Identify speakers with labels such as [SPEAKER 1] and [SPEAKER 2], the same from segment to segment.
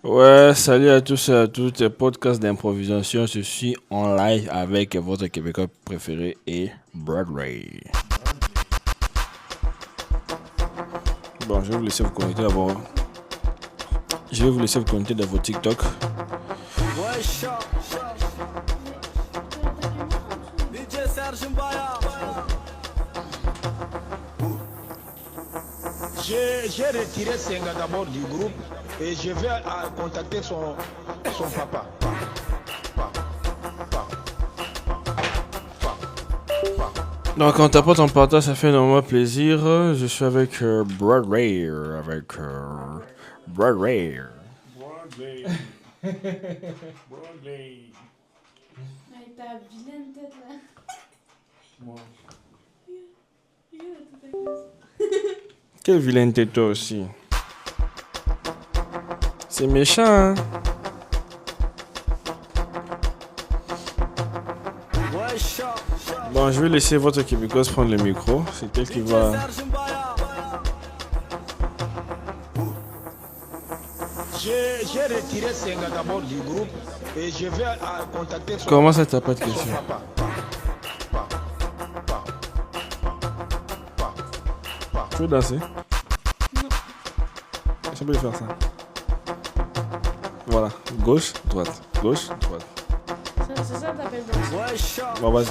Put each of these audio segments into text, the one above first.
[SPEAKER 1] Ouais, salut à tous et à toutes, podcast d'improvisation. Je suis en live avec votre Québécois préféré et Broadway. Bon, je vais vous laisser vous connecter d'abord. Je vais vous laisser vous connecter dans vos TikTok.
[SPEAKER 2] J'ai retiré Senga d'abord du groupe et je vais contacter son papa.
[SPEAKER 1] Donc, quand t'apportes ton partage, ça fait énormément plaisir. Je suis avec Broadway. Broadway.
[SPEAKER 3] Broadway. Broadway.
[SPEAKER 4] Mais ta vilaine tête là.
[SPEAKER 3] Moi.
[SPEAKER 4] Regarde toute ta classe.
[SPEAKER 1] Quelle vilaine tête toi aussi. C'est méchant, hein? Bon, je vais laisser votre Québécoise prendre le micro. C'est elle qui va...
[SPEAKER 2] J'ai retiré Senga d'abord du groupe et je vais contacter son
[SPEAKER 1] Comment ça t'as pas de question?
[SPEAKER 2] papa.
[SPEAKER 1] Tu veux danser?
[SPEAKER 4] Non.
[SPEAKER 1] Je peux faire ça. Voilà. Gauche, droite. Gauche, droite.
[SPEAKER 4] C'est ça que t'appelles danser.
[SPEAKER 1] Bon, vas-y.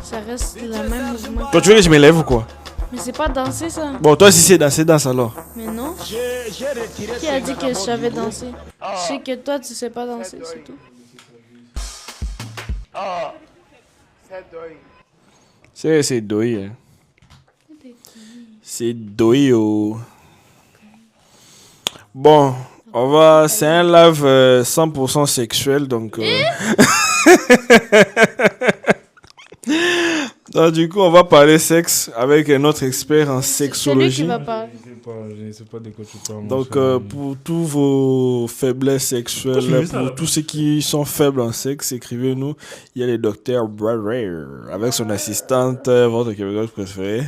[SPEAKER 4] Ça reste le même mouvement.
[SPEAKER 1] Toi, tu veux que je m'élève ou quoi?
[SPEAKER 4] Mais c'est pas danser ça.
[SPEAKER 1] Bon, toi, si c'est danser, danse alors.
[SPEAKER 4] Mais non.
[SPEAKER 2] J'ai retiré
[SPEAKER 4] Qui a dit
[SPEAKER 2] Senga
[SPEAKER 4] que je
[SPEAKER 2] d'abord
[SPEAKER 4] savais
[SPEAKER 2] du groupe.
[SPEAKER 4] danser? Je sais que toi tu sais pas danser, c'est tout.
[SPEAKER 1] C'est douille. Hein. C'est douille. Oh. Bon, on va. C'est un live 100% sexuel, donc. Donc, du coup, on va parler sexe avec un autre expert en
[SPEAKER 4] C'est lui qui
[SPEAKER 1] sexologie.
[SPEAKER 4] va parler.
[SPEAKER 3] Je ne sais pas de quoi tu parles. mon
[SPEAKER 1] Donc,
[SPEAKER 3] cher.
[SPEAKER 1] pour tous vos faiblesses sexuelles,
[SPEAKER 3] Pourquoi tu fais ça,
[SPEAKER 1] pour
[SPEAKER 3] là-bas?
[SPEAKER 1] tous ceux qui sont faibles en sexe, écrivez-nous. Il y a le docteur Bradley avec son assistante, votre québécoise préférée.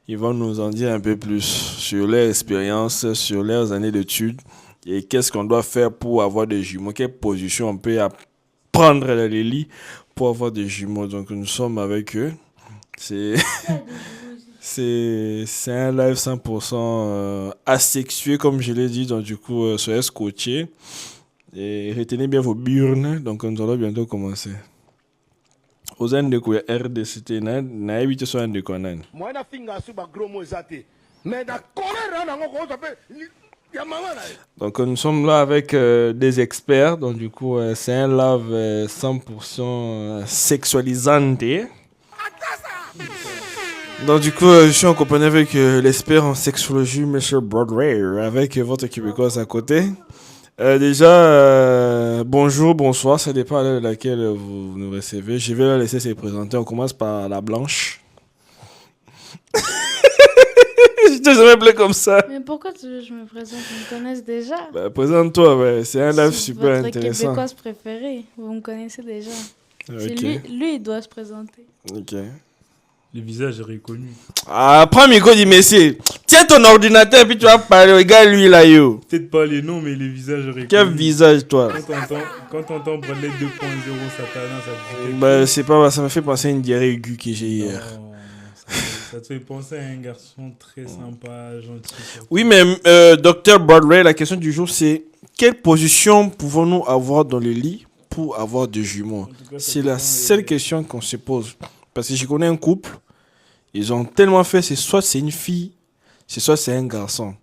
[SPEAKER 1] Ils vont nous en dire un peu plus sur leur expérience, sur leurs années d'études et qu'est-ce qu'on doit faire pour avoir des jumeaux, quelle position on peut prendre dans les lits pour avoir des jumeaux. Donc, nous sommes avec eux. C'est. C'est un live 100% asexué, comme je l'ai dit. Donc, du coup, soyez scotché. Et retenez bien vos burnes. Donc, nous allons bientôt commencer. Aux aines de quoi RDCT, n'a évité soit un de quoi nan.
[SPEAKER 2] Moi na finga suba gros mo zate. Mais na colère na ngo ça fait ya maman là.
[SPEAKER 1] Donc, nous sommes là avec des experts. Donc, du coup, c'est un live 100% sexualisante. Donc, du coup, je suis en compagnie avec l'expert en sexologie, Monsieur Broadway, avec votre Québécoise à côté. Déjà, bonjour, bonsoir, ça dépend à l'heure à laquelle vous nous recevez. Je vais la laisser se présenter. On commence par la blanche. Je t'ai jamais appelé comme ça.
[SPEAKER 4] Mais pourquoi tu veux que je me présente? Ils me connaissent déjà.
[SPEAKER 1] Bah, présente-toi, ouais. C'est un live
[SPEAKER 4] C'est
[SPEAKER 1] super
[SPEAKER 4] votre
[SPEAKER 1] intéressant.
[SPEAKER 4] Québécoise préférée. Vous me connaissez déjà. C'est
[SPEAKER 1] Ok,
[SPEAKER 4] lui, il doit se présenter.
[SPEAKER 1] ok.
[SPEAKER 3] Le visage est reconnu.
[SPEAKER 1] Ah, prends le micro du messie. Tiens ton ordinateur et puis tu vas parler. Regarde lui là, yo.
[SPEAKER 3] Peut-être pas les noms, mais les visages reconnus.
[SPEAKER 1] Quel visage, toi?
[SPEAKER 3] Quand t'entends Bradley 2.0 Satana, ça te dit quelque
[SPEAKER 1] Bah,
[SPEAKER 3] chose.
[SPEAKER 1] c'est pas, ça me fait penser à une diarrhée aiguë que j'ai hier.
[SPEAKER 3] Non, ça te fait penser à un garçon très sympa, gentil. surtout.
[SPEAKER 1] Oui, mais docteur Broadway, la question du jour, c'est quelle position pouvons-nous avoir dans le lit pour avoir des jumeaux?
[SPEAKER 3] En tout cas, ça
[SPEAKER 1] C'est la
[SPEAKER 3] dépend
[SPEAKER 1] seule
[SPEAKER 3] des-
[SPEAKER 1] question qu'on se pose. Parce que je connais un couple, ils ont tellement fait, c'est soit c'est une fille, c'est soit c'est un garçon.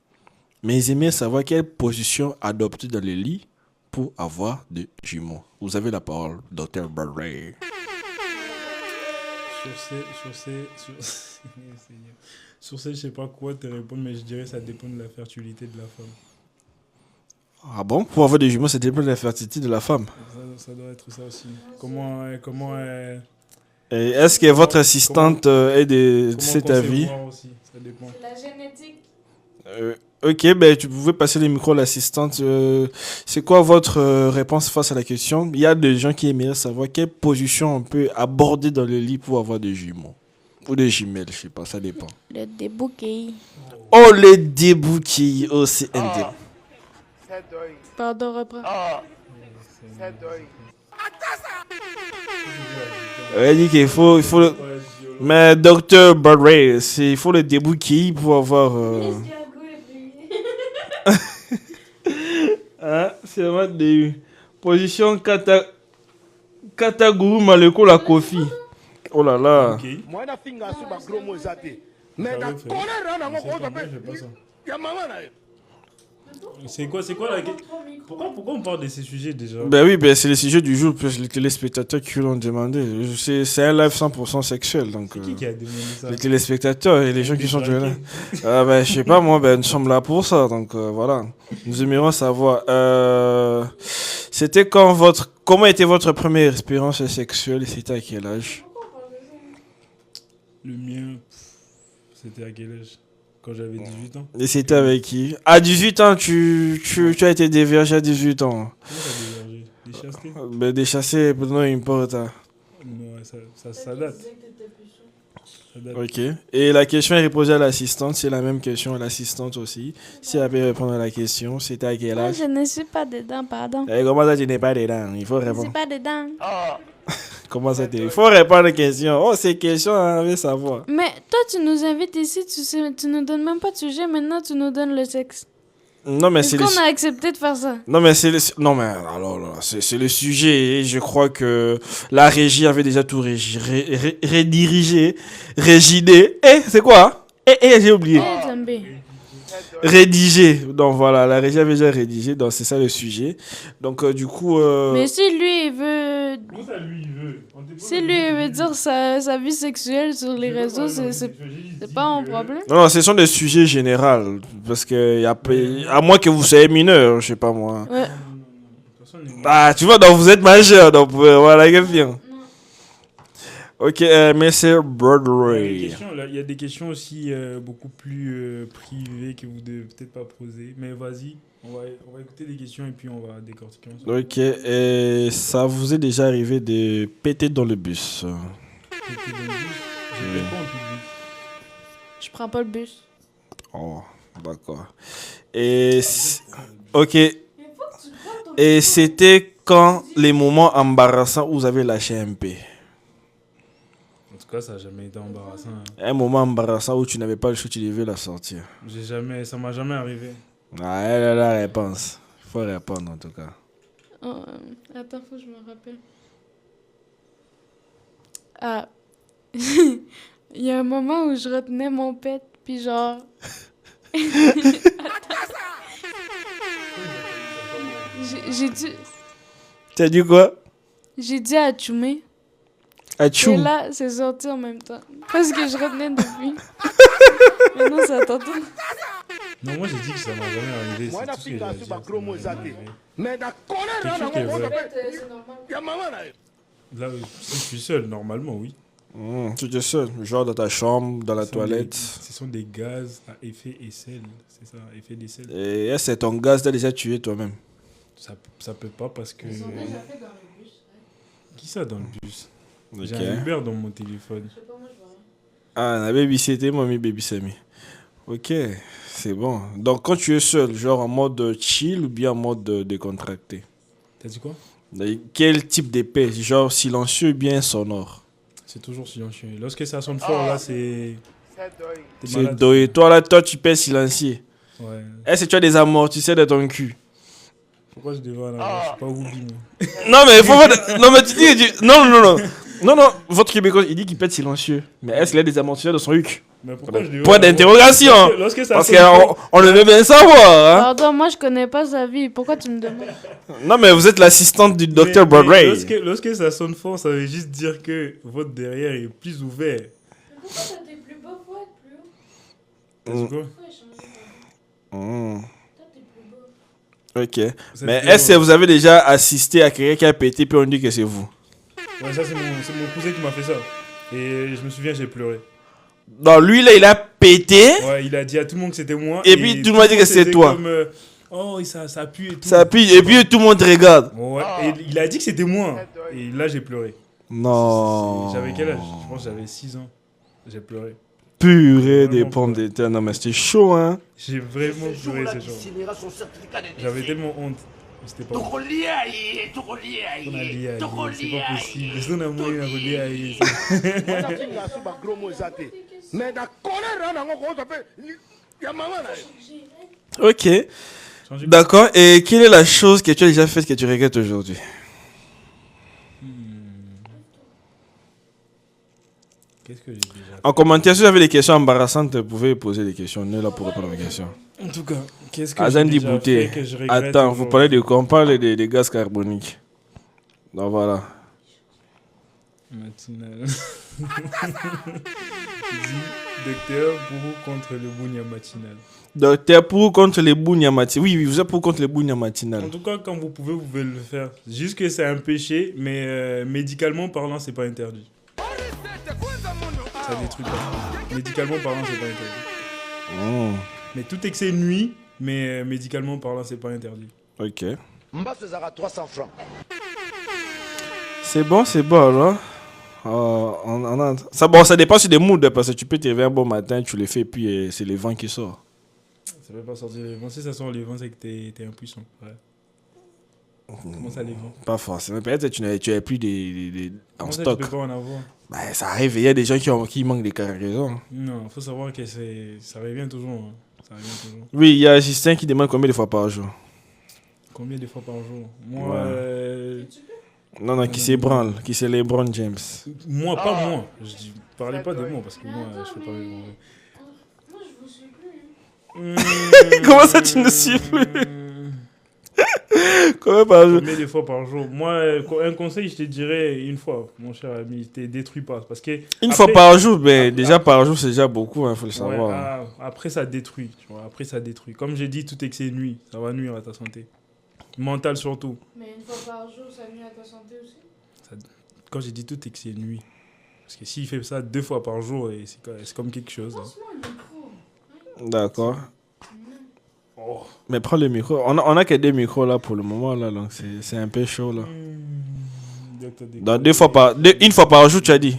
[SPEAKER 1] Mais ils aimaient savoir quelle position adopter dans le lit pour avoir des jumeaux. Vous avez la parole, docteur Broadway.
[SPEAKER 3] Sur ces, je sais pas quoi te répondre, mais je dirais que ça dépend de la fertilité de la femme.
[SPEAKER 1] Ah bon? Pour avoir des jumeaux, ça dépend de la fertilité de la femme.
[SPEAKER 3] Ça doit être ça aussi. Comment
[SPEAKER 1] Et est-ce que votre assistante est de cet avis?
[SPEAKER 3] concevoir aussi, ça dépend.
[SPEAKER 4] La génétique.
[SPEAKER 1] Ok, ben tu pouvais passer le micro à l'assistante. C'est quoi votre réponse face à la question? Il y a des gens qui aimeraient savoir quelle position on peut aborder dans le lit pour avoir des jumeaux. Ou des jumelles, je sais pas, ça dépend.
[SPEAKER 4] Le débouquet.
[SPEAKER 1] Oh, les débouquilles. Oh, c'est indé.
[SPEAKER 4] Pardon, reprends.
[SPEAKER 1] Elle dit qu'il faut le... Mais docteur Barray, il faut le débouquiller pour avoir... Hein? C'est vraiment des... Position Kataguru Maleko la Kofi. Oh là là.
[SPEAKER 3] Ok.
[SPEAKER 2] Moi, na finga sur ma gros mot zaté. Mais
[SPEAKER 3] Ça
[SPEAKER 2] na
[SPEAKER 3] veut faire.
[SPEAKER 2] connaît rien
[SPEAKER 3] Mais
[SPEAKER 2] dans
[SPEAKER 3] c'est
[SPEAKER 2] mon
[SPEAKER 3] pas moi, je fais pas ça.
[SPEAKER 2] y a maman là.
[SPEAKER 3] C'est quoi la question? Pourquoi on parle de ces sujets déjà?
[SPEAKER 1] Ben oui, ben c'est le sujet du jour, plus les téléspectateurs qui l'ont demandé. C'est un live 100% sexuel, donc...
[SPEAKER 3] C'est qui a demandé ça?
[SPEAKER 1] les téléspectateurs et les gens qui sont déjà là. Ben, je sais pas, moi, ben, nous sommes là pour ça, donc voilà. Nous aimerions savoir. C'était comment était votre première expérience sexuelle et c'était à quel âge?
[SPEAKER 3] Le mien, c'était à quel âge? Quand j'avais 18 ans.
[SPEAKER 1] Et c'était avec qui? À 18 ans, tu as été déviergé à 18 ans.
[SPEAKER 3] Comment ça dévergé? Des chassetés?
[SPEAKER 1] Ben, déchassé, non, importe. Hein.
[SPEAKER 3] Non, ça date. Ça date.
[SPEAKER 1] Ok. Et la question est posée à l'assistante, c'est la même question à l'assistante aussi. Si elle peut répondre à la question, c'était à quel
[SPEAKER 4] Moi,
[SPEAKER 1] âge?
[SPEAKER 4] je ne suis pas dedans, pardon.
[SPEAKER 1] Et comment ça, tu n'es pas dedans? Il faut
[SPEAKER 4] Je ne
[SPEAKER 1] répondre.
[SPEAKER 4] suis pas dedans.
[SPEAKER 1] Comment ça, il faut répondre aux questions. Oh, ces questions, on veut savoir.
[SPEAKER 4] Mais toi, tu nous invites ici, tu nous donnes même pas de sujet, maintenant tu nous donnes le sexe.
[SPEAKER 1] Non, mais
[SPEAKER 4] Est-ce
[SPEAKER 1] c'est
[SPEAKER 4] qu'on a accepté de faire ça?
[SPEAKER 1] Non, mais non, mais alors là, c'est le sujet. Et je crois que la régie avait déjà tout rédigé. Régidé. C'est quoi? J'ai oublié.
[SPEAKER 4] Eh, Zambé.
[SPEAKER 1] Rédigé. Donc voilà, la régie avait déjà rédigé. Donc c'est ça le sujet. Donc du coup.
[SPEAKER 4] Mais si lui, il veut...
[SPEAKER 3] Comment ça, lui, il veut?
[SPEAKER 4] Si lui, il veut dire sa vie sexuelle sur les réseaux, c'est pas un problème.
[SPEAKER 1] Non, ce sont des sujets généraux. Parce que, à moins que vous soyez mineur, je sais pas moi.
[SPEAKER 4] Ouais.
[SPEAKER 1] Ah, tu vois, donc vous êtes majeur. Donc voilà, quel bien. Ok, Monsieur Broadway.
[SPEAKER 3] Il y a des questions aussi beaucoup plus privées que vous devez peut-être pas poser. Mais vas-y, on va écouter des questions et puis on va décortiquer ensemble.
[SPEAKER 1] Ok, et ça vous est déjà arrivé de péter dans le bus?
[SPEAKER 3] Péter dans le bus. Je pète pas en public.
[SPEAKER 4] Je prends pas le bus.
[SPEAKER 1] Oh, d'accord. Ok. Et c'était quand les moments embarrassants où vous avez lâché un peu?
[SPEAKER 3] En tout cas, ça n'a jamais été embarrassant. Hein.
[SPEAKER 1] Un moment embarrassant où tu n'avais pas le choix, tu devais la sortir.
[SPEAKER 3] Ça m'a jamais arrivé.
[SPEAKER 1] Ah, elle a la réponse. Il faut répondre en tout cas.
[SPEAKER 4] Oh, attends, faut que je me rappelle. Ah. Il y a un moment où je retenais mon pet, puis genre... J'ai dit...
[SPEAKER 1] Tu as dit quoi?
[SPEAKER 4] J'ai dit à Tchoumé.
[SPEAKER 1] Achou.
[SPEAKER 4] Et là, c'est sorti en même temps. Parce que je retenais depuis. Maintenant, ça t'entend.
[SPEAKER 3] Non, moi j'ai dit que ça m'a jamais arrivé.
[SPEAKER 2] Moi,
[SPEAKER 3] C'est
[SPEAKER 2] na
[SPEAKER 3] tout ce que
[SPEAKER 2] finga
[SPEAKER 3] j'ai
[SPEAKER 2] sur
[SPEAKER 3] dit,
[SPEAKER 2] ma
[SPEAKER 3] ça
[SPEAKER 2] gros
[SPEAKER 3] m'a
[SPEAKER 2] mot
[SPEAKER 3] jamais
[SPEAKER 2] zaté.
[SPEAKER 3] arrivé.
[SPEAKER 2] Mais na connaît rien dans
[SPEAKER 3] Quelque
[SPEAKER 2] mon
[SPEAKER 3] chose
[SPEAKER 2] y a maman là.
[SPEAKER 3] Là, si je suis seul, normalement, oui.
[SPEAKER 1] Tu es seul, genre dans ta chambre, dans la toilette.
[SPEAKER 3] Ce sont des gaz à effet aisselle. C'est ça, effet d'aisselle.
[SPEAKER 1] Et c'est ton gaz, t'as déjà tué toi-même.
[SPEAKER 3] Ça peut pas parce que. Qui ça dans le bus? J'ai
[SPEAKER 1] Ok.
[SPEAKER 3] un Uber dans mon téléphone.
[SPEAKER 1] Ah, la baby c'était moi, baby Samy. Ok, c'est bon. Donc quand tu es seul, genre en mode chill ou bien en mode décontracté?
[SPEAKER 3] T'as dit quoi?
[SPEAKER 1] Quel type d'épée? Genre silencieux ou bien sonore?
[SPEAKER 3] C'est toujours silencieux. Lorsque ça sonne fort, là, c'est. T'es
[SPEAKER 1] C'est
[SPEAKER 3] malade.
[SPEAKER 1] doé. Toi, tu pèses silencieux.
[SPEAKER 3] Ouais.
[SPEAKER 1] Est-ce que tu as des amortisseurs dans ton cul?
[SPEAKER 3] Pourquoi je devrais aller? Je suis pas Ruby, moi.
[SPEAKER 1] Non, mais il faut. Non, mais tu dis. Non, votre Québécois, il dit qu'il pète silencieux. Mais est-ce qu'il a des amortisseurs dans son huc?
[SPEAKER 3] Mais pourquoi je devrais
[SPEAKER 1] Point d'interrogation.
[SPEAKER 3] Lorsque ça
[SPEAKER 1] Parce
[SPEAKER 3] sonne fort-
[SPEAKER 1] qu'on le veut bien savoir. Hein?
[SPEAKER 4] Pardon, moi, je connais pas sa vie. Pourquoi tu me demandes?
[SPEAKER 1] Non, mais vous êtes l'assistante du docteur
[SPEAKER 3] Mais
[SPEAKER 1] Broadway.
[SPEAKER 3] lorsque ça sonne fort, ça veut juste dire que votre derrière est plus ouvert.
[SPEAKER 4] Pourquoi toi, t'es plus beau, faut être plus haut?
[SPEAKER 3] T'as dit quoi?
[SPEAKER 4] Toi, t'es plus beau.
[SPEAKER 1] Ok. Mais est-ce que vous avez déjà assisté à quelqu'un qui a pété puis on dit que c'est vous?
[SPEAKER 3] Ouais, ça, c'est mon cousin qui m'a fait ça. Et je me souviens, j'ai pleuré.
[SPEAKER 1] Non, lui là, il a pété.
[SPEAKER 3] Ouais, il a dit à tout le monde que c'était moi.
[SPEAKER 1] Et puis, tout le monde dit que c'est
[SPEAKER 3] c'était
[SPEAKER 1] toi.
[SPEAKER 3] Comme, oh, ça pue et tout.
[SPEAKER 1] Ça pue. Et puis tout le monde te regarde.
[SPEAKER 3] Ouais, et il a dit que c'était moi. Et là, j'ai pleuré.
[SPEAKER 1] Non.
[SPEAKER 3] J'avais quel âge? Je pense que j'avais 6 ans. J'ai pleuré.
[SPEAKER 1] Purée des pommes de terre. Non, mais c'était chaud, hein.
[SPEAKER 3] J'ai vraiment pleuré ce jour. J'avais tellement honte. C'était pas bon. On a lié, c'est pas possible. On a moyen de lier.
[SPEAKER 1] Ok. D'accord. Et quelle est la chose que tu as déjà faite que tu regrettes aujourd'hui?
[SPEAKER 3] Qu'est-ce que j'ai déjà fait?
[SPEAKER 1] En commentaire, si vous avez des questions embarrassantes, vous pouvez poser des questions. On est là pour répondre aux questions.
[SPEAKER 3] En tout cas, qu'est-ce que
[SPEAKER 1] Azan
[SPEAKER 3] j'ai déjà
[SPEAKER 1] Dibouté.
[SPEAKER 3] fait que je regrette
[SPEAKER 1] Attends, vous
[SPEAKER 3] aujourd'hui?
[SPEAKER 1] parlez de quoi? On parle des gaz carboniques. Donc voilà.
[SPEAKER 3] Matinal. Docteur pour contre le bounia matinal.
[SPEAKER 1] Docteur, pour ou contre les bougnes matinales? Oui, vous êtes pour ou contre les bougnes matinales.
[SPEAKER 3] En tout cas, quand vous pouvez le faire. Juste que c'est un péché, mais médicalement parlant, c'est pas interdit. Ça détruit pas. Médicalement parlant, c'est pas interdit. Mais tout excès nuit, mais médicalement parlant, c'est pas interdit.
[SPEAKER 1] Ok.
[SPEAKER 5] Mbasse 300 francs.
[SPEAKER 1] C'est bon alors. Ça dépend sur des moods, parce que tu peux te réveiller un bon matin, tu le fais, puis c'est le vent qui sort.
[SPEAKER 3] Ça peut pas sortir les vents. Si ça sort les vents, c'est que t'es impuissant. Ouais. Comment ça les vents?
[SPEAKER 1] Pas forcément. Peut-être que tu n'avais plus en
[SPEAKER 3] Comment ça,
[SPEAKER 1] stock.
[SPEAKER 3] tu peux pas en avoir?
[SPEAKER 1] Bah, ça arrive, il y a des gens qui manquent des cargaisons.
[SPEAKER 3] Non, faut savoir que ça revient toujours. Hein. Ça revient toujours.
[SPEAKER 1] Oui, il y a Justin qui demande combien de fois par jour.
[SPEAKER 3] Combien de fois par jour? Moi,
[SPEAKER 1] Ouais. Non, qui s'ébranle, qui c'est LeBron James.
[SPEAKER 3] Moi, pas moi. Je parlais pas de moi parce que moi, je fais pas les
[SPEAKER 4] Moi, je vous suis plus.
[SPEAKER 1] Comment ça, tu ne suis plus? Combien par jour?
[SPEAKER 3] Combien de fois par jour? Moi, un conseil, je te dirais une fois, mon cher ami, te détruis pas. Parce que
[SPEAKER 1] Une fois par jour, ben, déjà par jour, c'est déjà beaucoup, faut le savoir.
[SPEAKER 3] Ouais, après, ça détruit. Tu vois, après, ça détruit. Comme j'ai dit, tout excès nuit. Ça va nuire à ta santé. Mentale surtout.
[SPEAKER 4] Mais une fois par jour, ça nuit à ta santé aussi?
[SPEAKER 3] Quand j'ai dit tout excès nuit. Parce que s'il fait ça 2 fois par jour, c'est comme quelque chose. Hein.
[SPEAKER 4] Passe-moi le micro.
[SPEAKER 1] D'accord. Mais prends le micro. On a que des micros là pour le moment, là, donc c'est un peu chaud là. Donc une fois par jour, tu as dit.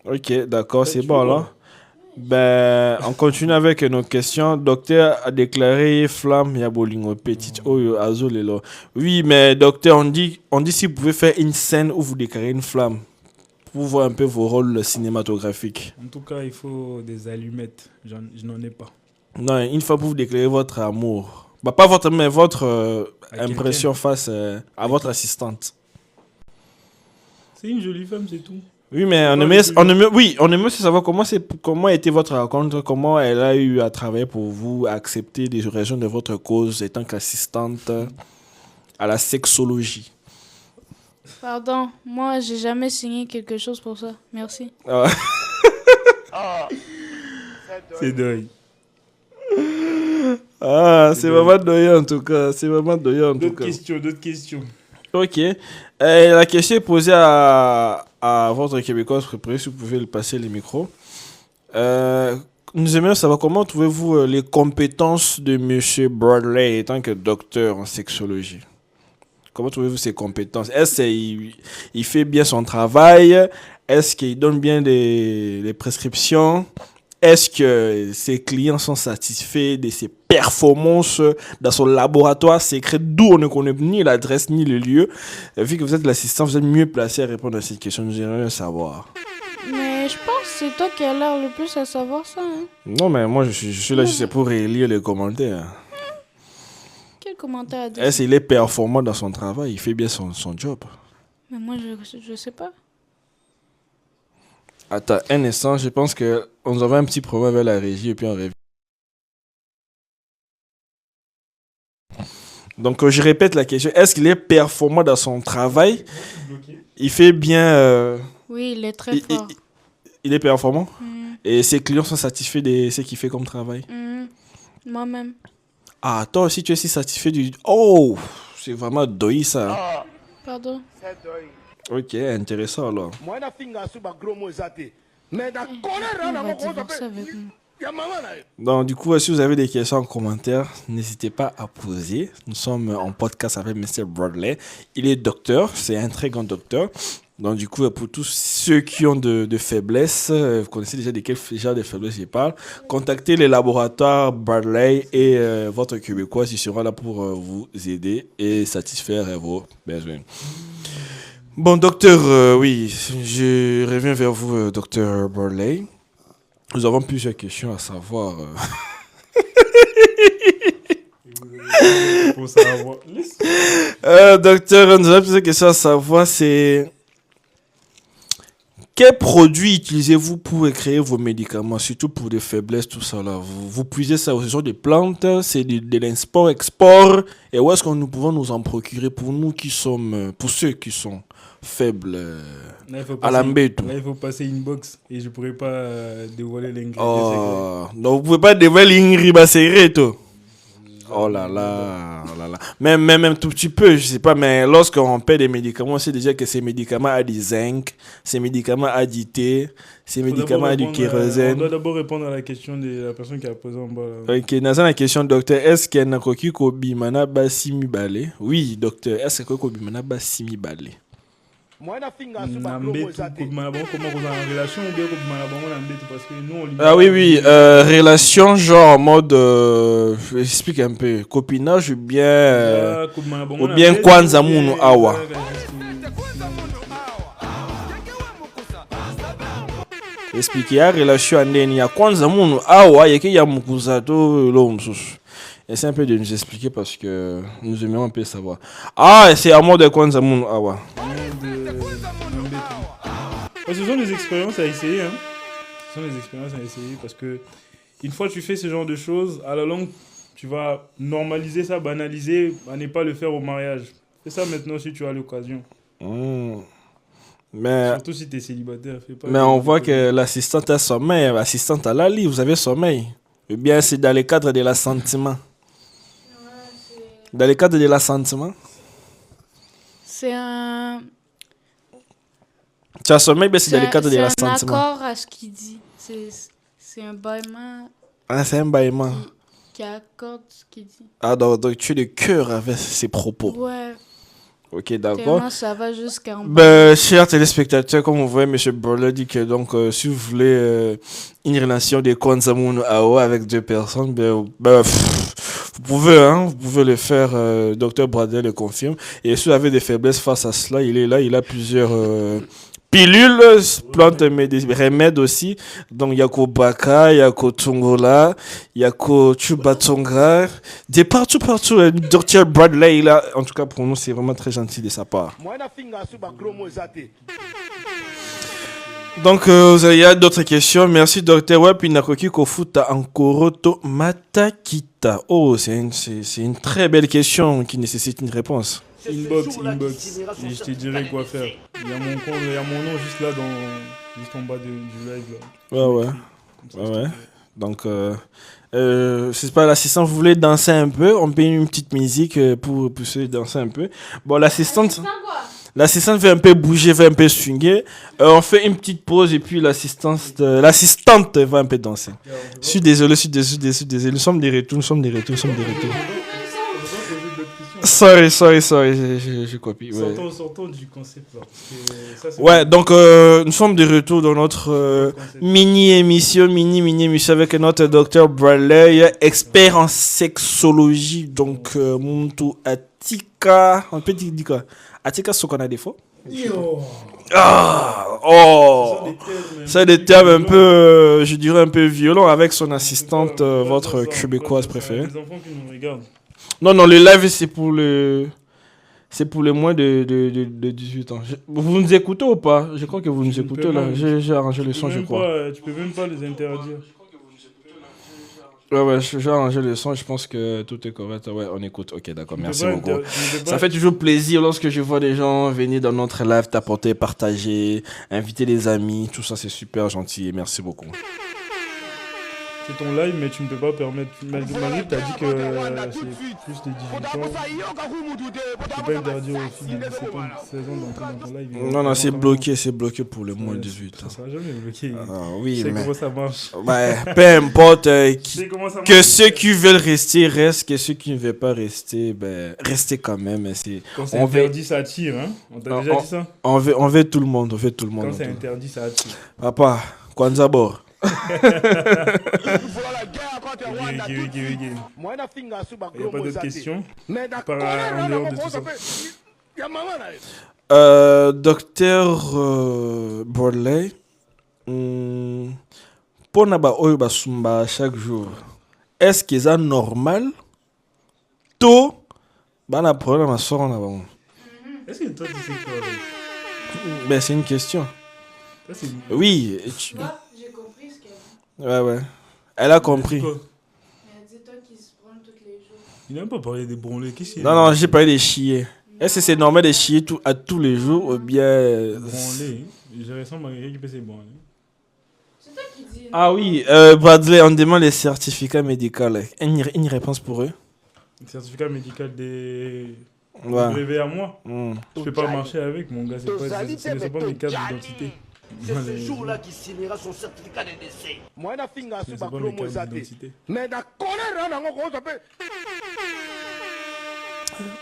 [SPEAKER 1] Ok, d'accord, c'est bon là. Ben, on continue avec nos questions. Docteur a déclaré flamme yabolingo petite oyo azul là. Oui, mais docteur, on dit si vous pouvez faire une scène où vous déclarez une flamme pour voir un peu vos rôles cinématographiques.
[SPEAKER 3] En tout cas, il faut des allumettes. Je n'en ai pas.
[SPEAKER 1] Non, une fois pour vous déclarer votre amour. Bah, pas votre, mais votre impression face à votre assistante.
[SPEAKER 3] C'est une jolie femme, c'est tout.
[SPEAKER 1] Oui, mais on aimerait aussi savoir comment était votre rencontre, comment elle a eu à travailler pour vous, à accepter des raisons de votre cause étant qu'assistante à la sexologie.
[SPEAKER 4] Pardon, moi, j'ai jamais signé quelque chose pour ça. Merci.
[SPEAKER 3] C'est deuil.
[SPEAKER 1] Ah, c'est vraiment doyant en tout cas. C'est vraiment doyant en tout cas.
[SPEAKER 3] D'autres questions.
[SPEAKER 1] Ok. La question est posée à votre Québécoise préparée, si vous pouvez le passer les micros. Nous aimerions savoir comment trouvez-vous les compétences de M. Bradley étant que docteur en sexologie. Comment trouvez-vous ses compétences? Est-ce qu'il fait bien son travail? Est-ce qu'il donne bien les prescriptions? Est-ce que ses clients sont satisfaits de ses performances dans son laboratoire secret d'où on ne connaît ni l'adresse ni le lieu? Vu que vous êtes l'assistant, vous êtes mieux placé à répondre à cette question. Nous aimerions savoir.
[SPEAKER 4] Mais je pense que c'est toi qui as l'air le plus à savoir ça. Hein?
[SPEAKER 1] Non, mais moi, je suis là juste pour relire les commentaires.
[SPEAKER 4] Quel commentaire a dit
[SPEAKER 1] Est-ce qu'il est performant dans son travail? Il fait bien son job.
[SPEAKER 4] Mais moi, je sais pas.
[SPEAKER 1] Attends, un instant, je pense que on avait un petit problème avec la régie et puis on revient. Donc, je répète la question. Est-ce qu'il est performant dans son travail? Il fait bien...
[SPEAKER 4] Oui, il est très fort.
[SPEAKER 1] Il est performant? Et ses clients sont satisfaits de ce qu'il fait comme travail?
[SPEAKER 4] Moi-même.
[SPEAKER 1] Ah, toi aussi, tu es si satisfait du... Oh, c'est vraiment doy ça.
[SPEAKER 4] Pardon.
[SPEAKER 1] Ok, intéressant alors.
[SPEAKER 4] On va divorcer avec moi.
[SPEAKER 1] Donc, du coup, si vous avez des questions en commentaire, n'hésitez pas à poser. Nous sommes en podcast avec Mr. Bradley. Il est docteur, c'est un très grand docteur. Donc, du coup, pour tous ceux qui ont de faiblesses, vous connaissez déjà de quel genre de faiblesses je parle, contactez les laboratoires Bradley et votre Québécois, ils seront là pour vous aider et satisfaire vos besoins. Bon, docteur, oui, je reviens vers vous, docteur Bradley. Nous avons plusieurs questions à savoir.
[SPEAKER 3] Pour savoir.
[SPEAKER 1] Docteur, nous avons plusieurs questions à savoir, c'est... Quels produits utilisez-vous pour créer vos médicaments, surtout pour des faiblesses, tout ça là? Vous puisez ça, ce sont des plantes, c'est de l'import, export, et où est-ce que nous pouvons nous en procurer pour nous qui sommes, pour ceux qui sont faibles à l'ambéto?
[SPEAKER 3] Là, il faut passer une box et je pourrais pas dévoiler l'ingrédient.
[SPEAKER 1] Oh, donc vous pouvez pas dévoiler l'ingrédient secret. Oh là là, oh là là. Même tout petit peu, je sais pas, mais lorsqu'on paie des médicaments, on sait déjà que ces médicaments ont du zinc, ces médicaments ont du thé, ces médicaments ont du
[SPEAKER 3] On
[SPEAKER 1] kérosène.
[SPEAKER 3] doit d'abord répondre à la question de la personne qui a posé en bas. Là.
[SPEAKER 1] Ok, dans la question, docteur, est-ce qu'il y a un coquille kobi manaba simi balé? Oui, docteur, est-ce que kobi manaba simi balé?
[SPEAKER 5] Moi, na finga sur ma
[SPEAKER 3] Nambetu,
[SPEAKER 5] promo zate.
[SPEAKER 3] comment on est en relation ou bien comment Nambetu parce que nous on lit.
[SPEAKER 1] Ah oui, oui, relation genre en mode, explique un peu, copinage ou bien, ou bien kwanza munu awa. Expliquer la relation ndeni ya kwanza munu awa yeke ya mukuzato lo msusu. Essaye un peu de nous expliquer parce que nous aimerions un peu savoir. Ah, c'est à mode de kwanza munu awa.
[SPEAKER 3] Ce sont des expériences à essayer. Hein. Ce sont des expériences à essayer parce que une fois que tu fais ce genre de choses, à la longue, tu vas normaliser ça, banaliser, à ne pas le faire au mariage. Fais ça maintenant si tu as l'occasion.
[SPEAKER 1] Mais,
[SPEAKER 3] surtout si tu es célibataire. Fais pas
[SPEAKER 1] mais on voit que l'assistante a sommeil, l'assistante à la lit, vous avez sommeil. Ou bien c'est dans le cadre de l'assentiment. Dans le cadre de l'assentiment.
[SPEAKER 4] C'est un...
[SPEAKER 1] Tu as sommeil, mais c'est dans le cadre de
[SPEAKER 4] C'est un
[SPEAKER 1] l'assentiment.
[SPEAKER 4] accord à ce qu'il dit. C'est un bâillement
[SPEAKER 1] Ah, c'est un bâillement.
[SPEAKER 4] qui accorde ce qu'il dit.
[SPEAKER 1] Ah, donc tu es de cœur avec ses propos.
[SPEAKER 4] Ouais,
[SPEAKER 1] Ok, d'accord.
[SPEAKER 4] tellement ça va jusqu'à...
[SPEAKER 1] Ben, chers téléspectateurs, comme vous voyez, M. Borla dit que donc, si vous voulez une relation de Kwanzamun Ao avec deux personnes, vous pouvez le faire. Dr Bradley le confirme. Et si vous avez des faiblesses face à cela, il est là, il a plusieurs pilules, plantes, remèdes aussi. Donc, il y a Baka, il y a Tungola, il y a Chubatonga. De partout, Dr Bradley, là, en tout cas pour nous, c'est vraiment très gentil de sa part.
[SPEAKER 5] Moi, na finga sur ma promo zate.
[SPEAKER 1] Donc, il y a d'autres questions. Merci, Dr. Web. Inakoki Kofuta Ankoroto Matakita. Oh, c'est une très belle question qui nécessite une réponse.
[SPEAKER 3] Inbox. Et je te dirai quoi faire. Il y a mon nom juste là, juste en bas du live. Là.
[SPEAKER 1] Ouais. Donc, c'est pas l'assistant, vous voulez danser un peu? On paye une petite musique pour se danser un peu. Bon, l'assistante veut un peu bouger, veut un peu swinguer. On fait une petite pause et puis l'assistante va un peu danser. Je suis désolé. Nous sommes des retours. Sorry, je copie. Ouais.
[SPEAKER 3] Sortons du concept là.
[SPEAKER 1] Ouais, donc nous sommes de retour dans notre mini-émission avec notre docteur Bradley, expert en sexologie. Donc, Muntu Atika. On peut dire quoi? Atika Sokana Defo? C'est des termes un peu, je dirais un peu violents avec son assistante, votre québécoise préférée.
[SPEAKER 3] Les enfants qui nous regardent.
[SPEAKER 1] Non, le live c'est pour les moins de 18 ans. Vous nous écoutez ou pas? Je crois que vous nous écoutez là. J'ai arrangé le son, je crois.
[SPEAKER 3] Tu peux même pas les interdire.
[SPEAKER 1] Ouais, j'ai arrangé le son, je pense que tout est correct. Ouais, on écoute. Ok, d'accord, merci beaucoup. Ça fait toujours plaisir lorsque je vois des gens venir dans notre live, t'apporter, partager, inviter des amis. Tout ça, c'est super gentil et merci beaucoup.
[SPEAKER 3] C'est ton live, mais tu ne peux pas permettre. Malgré que tu as dit que c'est plus de 18 ans. C'est pas interdit aux filles de 17 ans, 16 ans d'entrer dans ton live.
[SPEAKER 1] Non, c'est bloqué pour le moins de 18 ans.
[SPEAKER 3] Ça sera jamais bloqué.
[SPEAKER 1] Ah, oui,
[SPEAKER 3] Je sais
[SPEAKER 1] mais
[SPEAKER 3] comment ça marche.
[SPEAKER 1] ouais, peu importe
[SPEAKER 3] Je sais comment ça marche.
[SPEAKER 1] que ceux qui veulent rester restent, que ceux qui ne veulent pas rester, ben restez quand même. Mais
[SPEAKER 3] Quand c'est
[SPEAKER 1] on veut,
[SPEAKER 3] interdit, ça attire. Hein? On t'a déjà dit ça?
[SPEAKER 1] on veut tout le monde, on veut tout le monde.
[SPEAKER 3] Quand c'est interdit, ça attire.
[SPEAKER 1] Papa, Kwanzaa bord.
[SPEAKER 3] Ok. Il n'y a pas d'autres questions par en dehors de tout ça.
[SPEAKER 1] Docteur Bradley, pour naba oyo basumba chaque jour, est-ce que c'est normal? To, bana problème à sort na ba.
[SPEAKER 3] Est-ce que toi tu sais quoi?
[SPEAKER 1] Ben c'est une question.
[SPEAKER 3] Ça, c'est...
[SPEAKER 1] Oui.
[SPEAKER 4] Moi, j'ai compris ce qu'elle dit.
[SPEAKER 1] Ouais. Elle a compris.
[SPEAKER 3] Quoi?
[SPEAKER 4] Elle dit toi qui se branle tous les jours.
[SPEAKER 3] Il n'a même pas parlé des branlés. Qu'est-ce qu'il y a?
[SPEAKER 1] Non, j'ai parlé de chier. Est-ce que c'est normal de chier à tous les jours ou bien...
[SPEAKER 3] Branlé. J'ai récemment malgré qui peut se branler.
[SPEAKER 4] C'est toi qui dis.
[SPEAKER 1] Ah oui, Bradley, on demande les certificats médicaux. Une réponse pour eux?
[SPEAKER 3] Le certificat médical des
[SPEAKER 1] Ouais.
[SPEAKER 3] brevets à moi.
[SPEAKER 1] Mm.
[SPEAKER 3] Je peux pas marcher avec mon gars. Ce ne sont pas mes cartes d'identité.
[SPEAKER 5] C'est ce jour-là qu'il signera son certificat de décès. Moi, je suis
[SPEAKER 3] Ce ne sont pas mes cartes d'identité.
[SPEAKER 5] mais d'accord, on peut.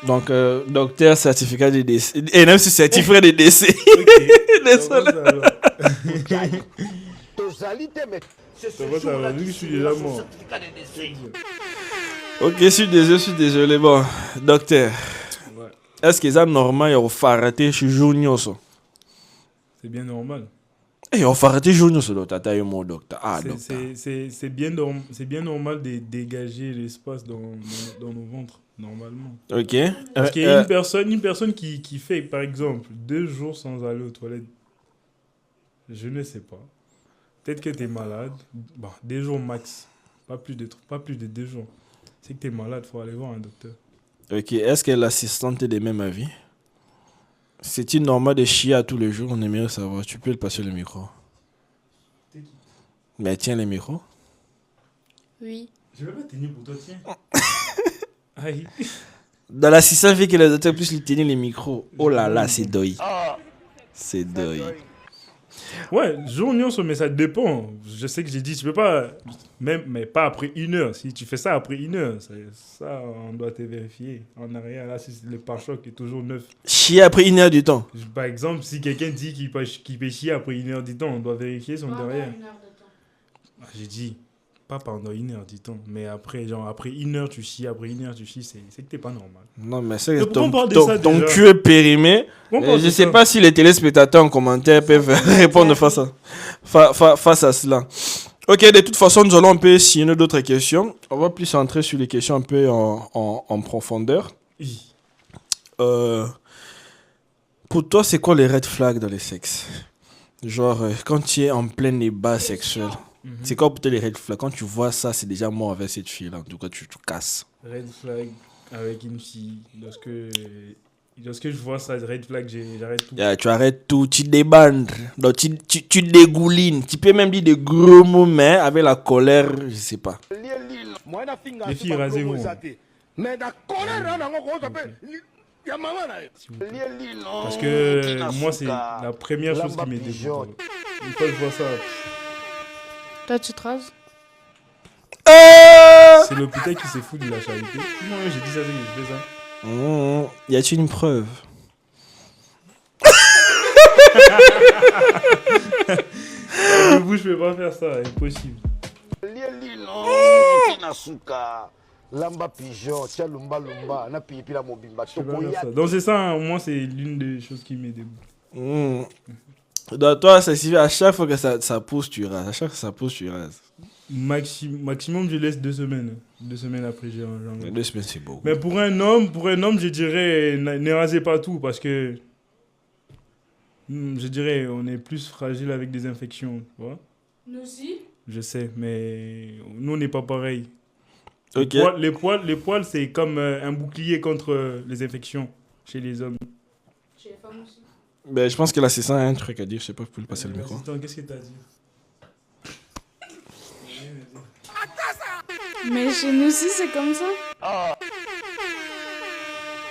[SPEAKER 1] Donc, docteur, certificat de décès. Et même si certificat de décès.
[SPEAKER 3] Ok.
[SPEAKER 1] Désolé.
[SPEAKER 3] Ça va, alors.
[SPEAKER 5] C'est ce
[SPEAKER 3] Ça va,
[SPEAKER 5] jour-là
[SPEAKER 3] vu que
[SPEAKER 5] qu'il
[SPEAKER 3] je suis
[SPEAKER 5] signera
[SPEAKER 3] déjà
[SPEAKER 5] son
[SPEAKER 3] mort.
[SPEAKER 5] certificat de décès.
[SPEAKER 1] Ok, je suis désolé. Bon, docteur,
[SPEAKER 3] Ouais.
[SPEAKER 1] est-ce que c'est normal de faire arrêter chez Junior?
[SPEAKER 3] C'est bien normal.
[SPEAKER 1] Et on fait arrêter Junior, docteur. Mon docteur. Ah, docteur.
[SPEAKER 3] C'est bien normal de dégager l'espace dans nos ventres, normalement.
[SPEAKER 1] Ok.
[SPEAKER 3] Parce qu'il y a une personne qui fait, par exemple, 2 jours sans aller aux toilettes. Je ne sais pas. Peut-être que tu es malade. Bon, 2 jours max. Pas plus de 2 jours. C'est que tu es malade, il faut aller voir un docteur.
[SPEAKER 1] Ok, est-ce que l'assistante est de même avis? C'est-il normal de chier à tous les jours? On aimerait savoir. Tu peux le passer le micro. Mais tiens le micro.
[SPEAKER 4] Oui.
[SPEAKER 3] Je vais pas tenir pour toi, tiens. Aïe.
[SPEAKER 1] Dans l'assistant fait que le docteur puisse lui tenir le micro. Oh là là, c'est deuil. C'est deuil.
[SPEAKER 3] Ouais, journée, mais ça dépend. Je sais que j'ai dit, tu peux pas, mais pas après 1 heure. Si tu fais ça après 1 heure, ça, on doit te vérifier. En arrière, là, si le pare-choc est toujours neuf.
[SPEAKER 1] Chier après 1 heure du temps.
[SPEAKER 3] Par exemple, si quelqu'un dit qu'il peut chier après 1 heure du temps, on doit vérifier son derrière. Ah, j'ai dit, pas pendant 1 heure du temps, mais après, genre, après 1 heure, tu chies, après 1 heure, tu chies, c'est que t'es pas normal.
[SPEAKER 1] Non, mais c'est que
[SPEAKER 3] Mais pourquoi on parle de ça,
[SPEAKER 1] ton
[SPEAKER 3] déjà?
[SPEAKER 1] cul est périmé.
[SPEAKER 3] Pourquoi on
[SPEAKER 1] Et
[SPEAKER 3] parle
[SPEAKER 1] je
[SPEAKER 3] de
[SPEAKER 1] sais
[SPEAKER 3] ça?
[SPEAKER 1] pas si les téléspectateurs en commentaire peuvent répondre face à cela. Ok, de toute façon, nous allons un peu signer d'autres questions. On va plus entrer sur les questions un peu en profondeur.
[SPEAKER 3] Oui.
[SPEAKER 1] Pour toi, c'est quoi les red flags dans les sexes? Genre, quand tu es en plein débat sexuel, c'est quoi pour toi les red flags? Quand tu vois ça, c'est déjà mort avec cette fille-là. En tout cas, tu casses.
[SPEAKER 3] Red flag avec une fille. Lorsque je vois ça, red flag, j'arrête tout.
[SPEAKER 1] Tu arrêtes tout, tu débandes, donc tu dégoulines. Tu peux même dire des gros mots, mais avec la colère, je sais pas.
[SPEAKER 3] Les filles, rasez-vous.
[SPEAKER 5] Mais d'accord, on peut.
[SPEAKER 3] Parce que moi, c'est la première chose qui m'est dégoûtée. Une fois que je vois ça,
[SPEAKER 4] Toi, tu te rases?
[SPEAKER 3] c'est l'hôpital qui s'est foutu de la charité. Moi, j'ai dit ça, c'est que je fais ça.
[SPEAKER 1] Y a-t-il une preuve?
[SPEAKER 3] Vous, je peux pas faire ça, impossible.
[SPEAKER 5] Lamba pigeon, tia lumba lumba, na pipi la mobimba.
[SPEAKER 3] Je peux pas faire ça. Donc c'est ça, hein, moi, c'est l'une des choses qui m'est dégoûtée.
[SPEAKER 1] Donc toi, ça suffit à chaque fois que ça pousse, tu rases. À chaque fois que ça pousse, tu rases.
[SPEAKER 3] Maximum, je laisse 2 semaines. 2 semaines après, j'ai un
[SPEAKER 1] 2 semaines, c'est beau.
[SPEAKER 3] Mais pour un homme, je dirais, ne rasez pas tout parce que, je dirais, on est plus fragile avec des infections, tu vois.
[SPEAKER 4] Nous aussi.
[SPEAKER 3] Je sais, mais nous, on n'est pas pareil.
[SPEAKER 1] Ok.
[SPEAKER 3] Les poils, c'est comme un bouclier contre les infections chez les hommes.
[SPEAKER 4] Chez les femmes aussi.
[SPEAKER 1] Ben, je pense que l'assistant a un truc à dire. Je sais pas, vous pouvez le passer le micro.
[SPEAKER 3] Assistant, qu'est-ce que t'as dit?
[SPEAKER 4] Mais chez nous aussi, c'est comme ça.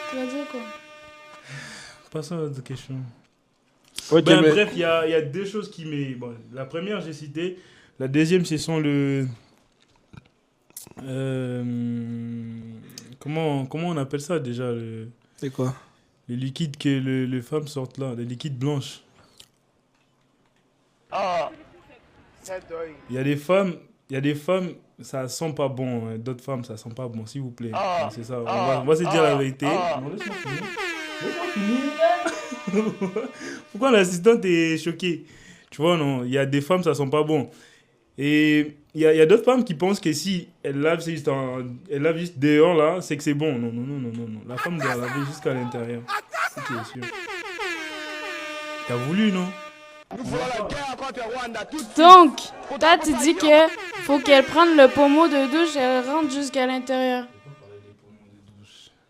[SPEAKER 4] Tu vas dire quoi?
[SPEAKER 3] Passons à l'autre question.
[SPEAKER 1] Ok,
[SPEAKER 3] Ben,
[SPEAKER 1] mais-
[SPEAKER 3] bref, il y a deux choses qui m'est... Bon, la première, j'ai cité. La deuxième, ce sont le... comment on appelle ça déjà
[SPEAKER 1] C'est quoi?
[SPEAKER 3] les liquides que les femmes sortent là, les liquides blanches. Il y a des femmes, ça sent pas bon. Hein. D'autres femmes, ça sent pas bon, s'il vous plaît. Ouais, c'est ça. On va se dire la vérité. Non, laisse-moi finir. Laisse-moi finir. Pourquoi l'assistante est choquée? Tu vois, non, il y a des femmes, ça sent pas bon. Et il y a d'autres femmes qui pensent que si elles lavent juste, elles lavent juste dehors là, c'est que c'est bon. Non. La femme doit laver jusqu'à l'intérieur. Si tu es sûr. T'as voulu, non?
[SPEAKER 4] Donc, toi, tu dis que faut qu'elle prenne le pommeau de douche et elle rentre jusqu'à l'intérieur.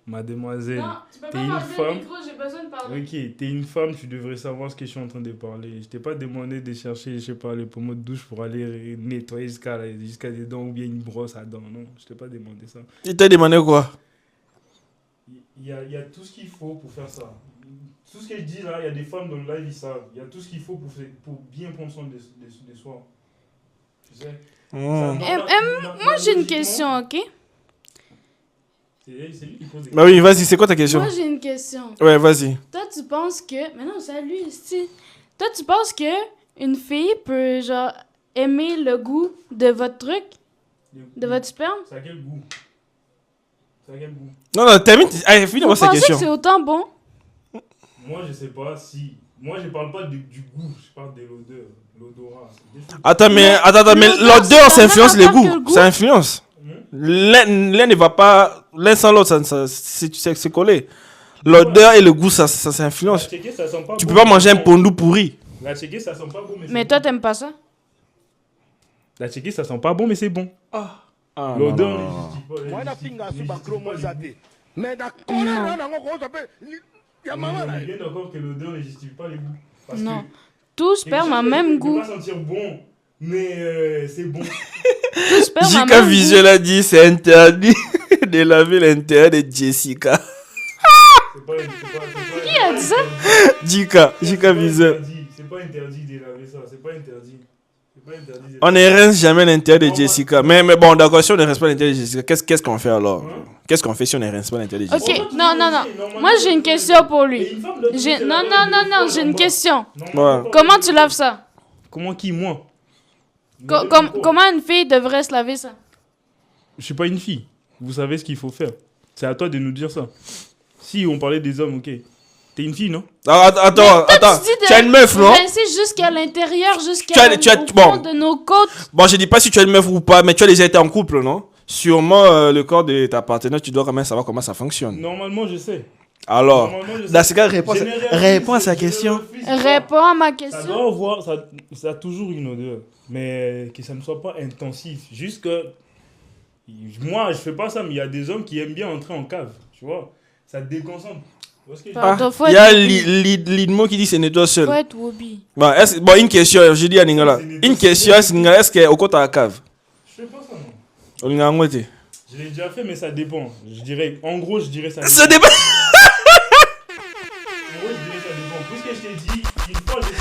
[SPEAKER 3] Mademoiselle,
[SPEAKER 4] tu peux
[SPEAKER 3] t'es une femme.
[SPEAKER 4] j'ai besoin de parler.
[SPEAKER 3] Ok, t'es une femme, tu devrais savoir ce que je suis en train de parler. Je t'ai pas demandé de chercher, je sais pas, le pommeau de douche pour aller nettoyer jusqu'à dedans ou bien une brosse à dents. Non, je t'ai pas demandé ça.
[SPEAKER 1] Il t'a demandé quoi?
[SPEAKER 3] Il y a tout ce qu'il faut pour faire ça. Tout ce que je dis là, il y a des femmes dans le live, ils savent. Il y a tout ce qu'il faut pour bien prendre soin de soi. Tu sais?
[SPEAKER 4] Moi, j'ai une question, ok?
[SPEAKER 3] C'est lui qui pose des questions.
[SPEAKER 1] Bah oui, vas-y, c'est quoi ta question?
[SPEAKER 4] Moi, j'ai une question.
[SPEAKER 1] Ouais, vas-y.
[SPEAKER 4] Toi, tu penses que... Mais non, c'est à lui, ici. Toi, tu penses que une fille peut, genre, aimer le goût de votre truc? De votre sperme?
[SPEAKER 3] C'est à quel goût? C'est à quel goût?
[SPEAKER 1] Non, termine. Allez, finis-moi
[SPEAKER 4] Vous
[SPEAKER 1] sa
[SPEAKER 4] pensez que
[SPEAKER 1] question.
[SPEAKER 4] c'est autant bon?
[SPEAKER 3] Moi, je sais pas si... Moi, je parle pas du goût, je parle de l'odeur. L'odorat. C'est des choses-
[SPEAKER 1] Attends, mais
[SPEAKER 4] l'odeur,
[SPEAKER 1] l'odeur,
[SPEAKER 4] ça
[SPEAKER 1] ça
[SPEAKER 4] n'a
[SPEAKER 1] influence
[SPEAKER 4] rien
[SPEAKER 1] les
[SPEAKER 4] à voir que le
[SPEAKER 1] goûts.
[SPEAKER 4] goût.
[SPEAKER 1] Ça influence. L'un ne va pas... L'un sans l'autre, c'est collé. L'odeur et le goût, ça
[SPEAKER 3] La
[SPEAKER 1] s'influence.
[SPEAKER 3] tchéké, ça sent pas
[SPEAKER 1] Tu
[SPEAKER 3] bon,
[SPEAKER 1] peux pas
[SPEAKER 3] mais
[SPEAKER 1] manger
[SPEAKER 3] c'est
[SPEAKER 1] un
[SPEAKER 3] bon.
[SPEAKER 1] pondou pourri.
[SPEAKER 3] La tchéké, ça sent pas bon, mais c'est
[SPEAKER 4] Mais
[SPEAKER 3] bon.
[SPEAKER 4] toi, t'aimes pas ça?
[SPEAKER 3] La tchéké, ça sent pas bon, mais c'est bon.
[SPEAKER 1] Ah,
[SPEAKER 3] L'odeur
[SPEAKER 1] non,
[SPEAKER 3] ne
[SPEAKER 1] non.
[SPEAKER 3] justifie pas.
[SPEAKER 5] Moi, na
[SPEAKER 3] ne
[SPEAKER 5] pinga
[SPEAKER 3] justifie
[SPEAKER 5] su
[SPEAKER 3] pas
[SPEAKER 5] bakro
[SPEAKER 3] les
[SPEAKER 5] mo
[SPEAKER 3] goûts.
[SPEAKER 5] zate. Mais na kona na ngo ça peut ya mama
[SPEAKER 3] On
[SPEAKER 5] là.
[SPEAKER 3] est bien d'accord que l'odeur ne justifie pas les goûts. Parce
[SPEAKER 4] Non.
[SPEAKER 3] que
[SPEAKER 4] Tout sperme a
[SPEAKER 3] quelque chose
[SPEAKER 4] même
[SPEAKER 3] ne
[SPEAKER 4] goût.
[SPEAKER 3] peut pas sentir bon, mais c'est bon.
[SPEAKER 4] Tout sperme a
[SPEAKER 1] Jika
[SPEAKER 4] même goût.
[SPEAKER 1] Visuel a dit c'est interdit de laver l'intérieur de Jessica.
[SPEAKER 3] Qui
[SPEAKER 4] a dit ça?
[SPEAKER 1] Jika Visuel.
[SPEAKER 3] C'est pas interdit de laver ça, c'est pas interdit. C'est pas interdit de
[SPEAKER 1] On ne rince jamais l'intérieur de Jessica. Mais bon, d'accord, si on ne rince pas l'intérieur de Jessica, qu'est-ce qu'on fait alors? Qu'est-ce qu'on fait si on ne rince pas l'intérieur de Jessica?
[SPEAKER 4] Ok, non. Moi, j'ai une question pour lui. Non, j'ai une question.
[SPEAKER 1] Ouais.
[SPEAKER 4] Comment tu laves ça?
[SPEAKER 3] Comment qui, moi?
[SPEAKER 4] Comment une fille devrait se laver ça?
[SPEAKER 3] Je suis pas une fille. Vous savez ce qu'il faut faire. C'est à toi de nous dire ça. Si on parlait des hommes, ok. T'es une fille, non?
[SPEAKER 1] Attends. Tu as une meuf, non?
[SPEAKER 4] Rincer jusqu'à l'intérieur,
[SPEAKER 1] Tu
[SPEAKER 4] jusqu'à
[SPEAKER 1] as-
[SPEAKER 4] au
[SPEAKER 1] bon.
[SPEAKER 4] fond de nos côtes.
[SPEAKER 1] Bon, je dis pas si tu as une meuf ou pas, mais tu as déjà été en couple, non? Sûrement, le corps de ta partenaire, tu dois quand même savoir comment ça fonctionne.
[SPEAKER 3] Normalement, je sais.
[SPEAKER 1] Alors,
[SPEAKER 3] Normalement, je sais.
[SPEAKER 1] dans ce cas, réponds à sa
[SPEAKER 3] Je
[SPEAKER 1] question.
[SPEAKER 3] refuse pas.
[SPEAKER 4] Réponds à ma
[SPEAKER 3] Ça
[SPEAKER 4] question.
[SPEAKER 3] doit avoir, ça a toujours une odeur, mais que ça ne soit pas intensif. Juste que, moi, je fais pas ça, mais il y a des hommes qui aiment bien entrer en cave, tu vois. Ça te déconcentre. Tu vois ce que je veux dire?
[SPEAKER 4] Pardon, faut
[SPEAKER 1] Il y a
[SPEAKER 4] être
[SPEAKER 1] Lidmo qui dit c'est nettoie seul.
[SPEAKER 4] Faut être Wobi.
[SPEAKER 1] Bon, une question, je dis à Ningala. Une question, est-ce qu'elle est au côté de la cave?
[SPEAKER 3] Je fais pas ça, non.
[SPEAKER 1] On l'a engouetté.
[SPEAKER 3] Je l'ai déjà fait, mais ça dépend. Je dirais, en gros, je dirais ça.
[SPEAKER 1] Ça dépend.
[SPEAKER 3] En gros, je dirais ça dépend. Puisque je t'ai dit, une fois, je sais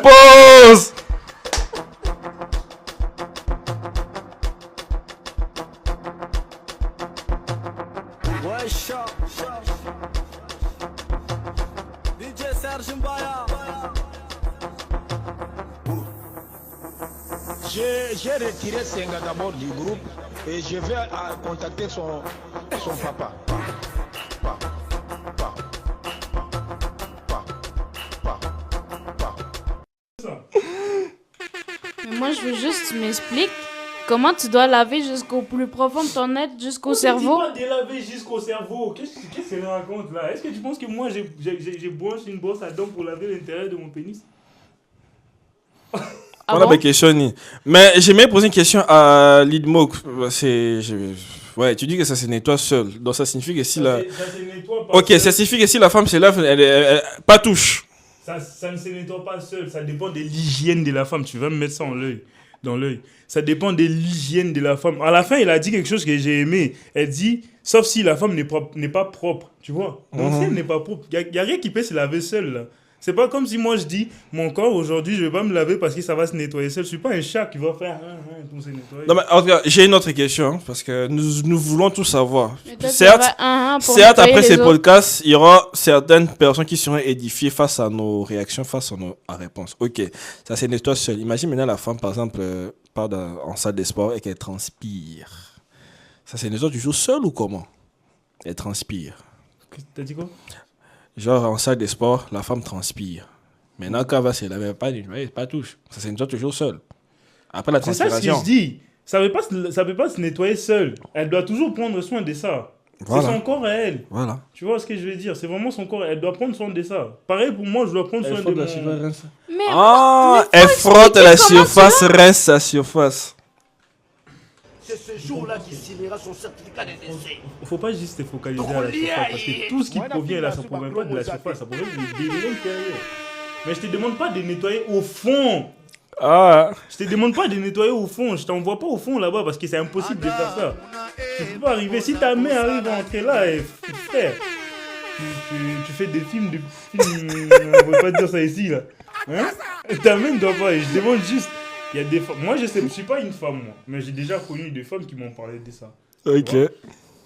[SPEAKER 1] Pause.
[SPEAKER 6] Ouais, chat. DJ Serge Mbaya.
[SPEAKER 2] J'ai retiré Senga d'abord du groupe et je vais contacter son papa.
[SPEAKER 4] Mais moi, je veux juste que tu m'expliques comment tu dois laver jusqu'au plus profond de ton être, jusqu'au cerveau.
[SPEAKER 3] Tu pas délaver jusqu'au cerveau. Qu'est-ce qu'elle raconte là? Est-ce que tu penses que moi, j'ai branché une brosse à dents pour laver l'intérieur de mon pénis?
[SPEAKER 4] Ah
[SPEAKER 1] On a
[SPEAKER 4] bon?
[SPEAKER 1] des questions. Mais j'aimerais poser une question à Lidmo. Ouais, tu dis que ça se nettoie seul. Donc ça signifie que si la...
[SPEAKER 3] Ça se nettoie pas
[SPEAKER 1] Ok,
[SPEAKER 3] seul.
[SPEAKER 1] ça signifie que si la femme se lave, pas touche.
[SPEAKER 3] Ça ne se nettoie pas seul. Ça dépend de l'hygiène de la femme. Tu vas me mettre ça en l'œil. dans l'œil. Ça dépend de l'hygiène de la femme. À la fin, il a dit quelque chose que j'ai aimé. Elle dit, sauf si la femme n'est pas propre. Tu vois? Donc si elle n'est pas propre, il n'y a rien qui peut se laver seul là. C'est pas comme si moi je dis, mon corps aujourd'hui, je vais pas me laver parce que ça va se nettoyer seul. Je suis pas un chat qui va faire pour se nettoyer.
[SPEAKER 1] Non, mais en tout cas, j'ai une autre question, hein, parce que nous voulons tout savoir.
[SPEAKER 4] Mais toi, tu
[SPEAKER 1] Certes,
[SPEAKER 4] vas pour
[SPEAKER 1] certes
[SPEAKER 4] nettoyer
[SPEAKER 1] après
[SPEAKER 4] les
[SPEAKER 1] ces
[SPEAKER 4] autres.
[SPEAKER 1] podcasts, il y aura certaines personnes qui seront édifiées face à nos réactions, face à nos réponses. Ok, ça se nettoie seul. Imagine maintenant la femme, par exemple, part en salle de sport et qu'elle transpire. Ça se nettoie toujours seul ou comment? Elle transpire.
[SPEAKER 3] T'as dit quoi?
[SPEAKER 1] Genre en salle de sport, la femme transpire. Maintenant, quand elle va se laver, pas touche. Ça se nettoie toujours seul. Après la
[SPEAKER 3] C'est ça ce que
[SPEAKER 1] transpiration.
[SPEAKER 3] je dis. Ça peut pas se nettoyer seule. Elle doit toujours prendre soin de ça.
[SPEAKER 1] Voilà.
[SPEAKER 3] C'est son corps à elle.
[SPEAKER 1] Voilà.
[SPEAKER 3] Tu vois ce que je veux dire? C'est vraiment son corps. Elle doit prendre soin de ça. Pareil pour moi, je dois prendre soin de mon...
[SPEAKER 4] Mais
[SPEAKER 1] Ah,
[SPEAKER 4] mais
[SPEAKER 1] elle
[SPEAKER 4] faut
[SPEAKER 1] frotte
[SPEAKER 4] expliquer
[SPEAKER 1] la
[SPEAKER 4] comment
[SPEAKER 1] surface, rince sa surface.
[SPEAKER 5] C'est ce jour-là qu'il signera son certificat de décès.
[SPEAKER 3] Faut pas juste se focaliser à la surface. Parce que tout ce qui provient là, ça provient pas de la surface. Ça provient de l'intérieur. Mais je te demande pas de nettoyer au fond.
[SPEAKER 1] Ah,
[SPEAKER 3] Je te demande pas de nettoyer au fond. Je t'envoie pas au fond là-bas parce que c'est impossible de faire ça. Tu peux pas arriver. Si ta mère arrive à entrer là, frère, tu fais des films de... On va pas dire ça ici là. Hein? Ta mère ne doit pas. Je demande juste... Il y a des femmes... Moi, je suis pas une femme, moi. Mais j'ai déjà connu des femmes qui m'ont parlé de ça.
[SPEAKER 1] ok.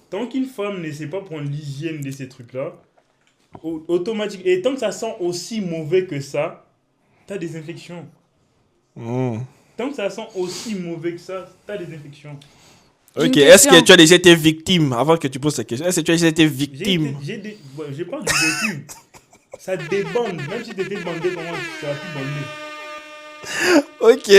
[SPEAKER 3] Tant qu'une femme ne sait pas prendre l'hygiène de ces trucs-là, automatiquement... Et tant que ça sent aussi mauvais que ça, t'as des infections.
[SPEAKER 1] Hmm.
[SPEAKER 3] Tant que ça sent aussi mauvais que ça, t'as des infections.
[SPEAKER 4] J'ai
[SPEAKER 1] Ok,
[SPEAKER 4] une
[SPEAKER 1] est-ce que
[SPEAKER 4] question.
[SPEAKER 1] tu as déjà été victime, avant que tu poses cette question, est-ce que tu as déjà été victime?
[SPEAKER 3] J'ai pas du vécu. Ça débande. Même si t'étais bandé, comment tu seras plus bandé.
[SPEAKER 1] Ok.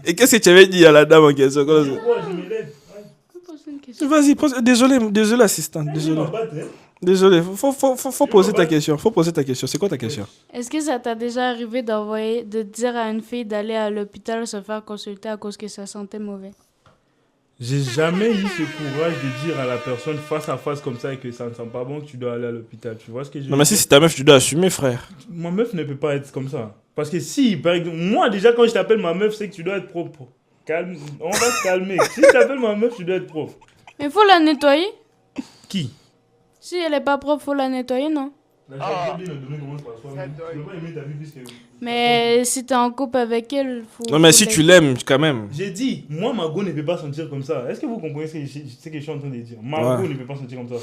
[SPEAKER 1] Et qu'est-ce que tu avais dit à la dame en question?
[SPEAKER 3] Ouais, je me lève. Ouais.
[SPEAKER 1] Vas-y, pose. Désolé, assistant.
[SPEAKER 3] Je
[SPEAKER 1] Désolé.
[SPEAKER 3] vais m'abattre, hein.
[SPEAKER 1] Désolé. Faut poser ta question. Faut poser ta question. C'est quoi ta question?
[SPEAKER 4] Est-ce que ça t'a déjà arrivé de dire à une fille d'aller à l'hôpital se faire consulter à cause que ça sentait mauvais?
[SPEAKER 3] J'ai jamais eu ce courage de dire à la personne face à face comme ça que ça ne sent pas bon que tu dois aller à l'hôpital. Tu vois ce que je veux
[SPEAKER 1] Non, mais si
[SPEAKER 3] dire?
[SPEAKER 1] c'est ta meuf, tu dois assumer, frère.
[SPEAKER 3] Ma meuf ne peut pas être comme ça. Parce que si, par exemple, moi déjà quand je t'appelle ma meuf, c'est que tu dois être propre. Calme, on va se calmer. Si je t'appelle ma meuf, tu dois être propre.
[SPEAKER 4] Mais faut la nettoyer.
[SPEAKER 3] Qui?
[SPEAKER 4] Si elle est pas propre, faut la nettoyer, non? Mais si t'es en couple avec elle, faut...
[SPEAKER 1] Non, mais
[SPEAKER 4] faut
[SPEAKER 1] si
[SPEAKER 4] la-
[SPEAKER 1] tu l'aimes, quand même.
[SPEAKER 3] J'ai dit, moi, Margot ne peut pas sentir comme ça. Est-ce que vous comprenez ce que je suis en train de dire? Margot
[SPEAKER 1] Ouais.
[SPEAKER 3] ne peut pas sentir comme ça.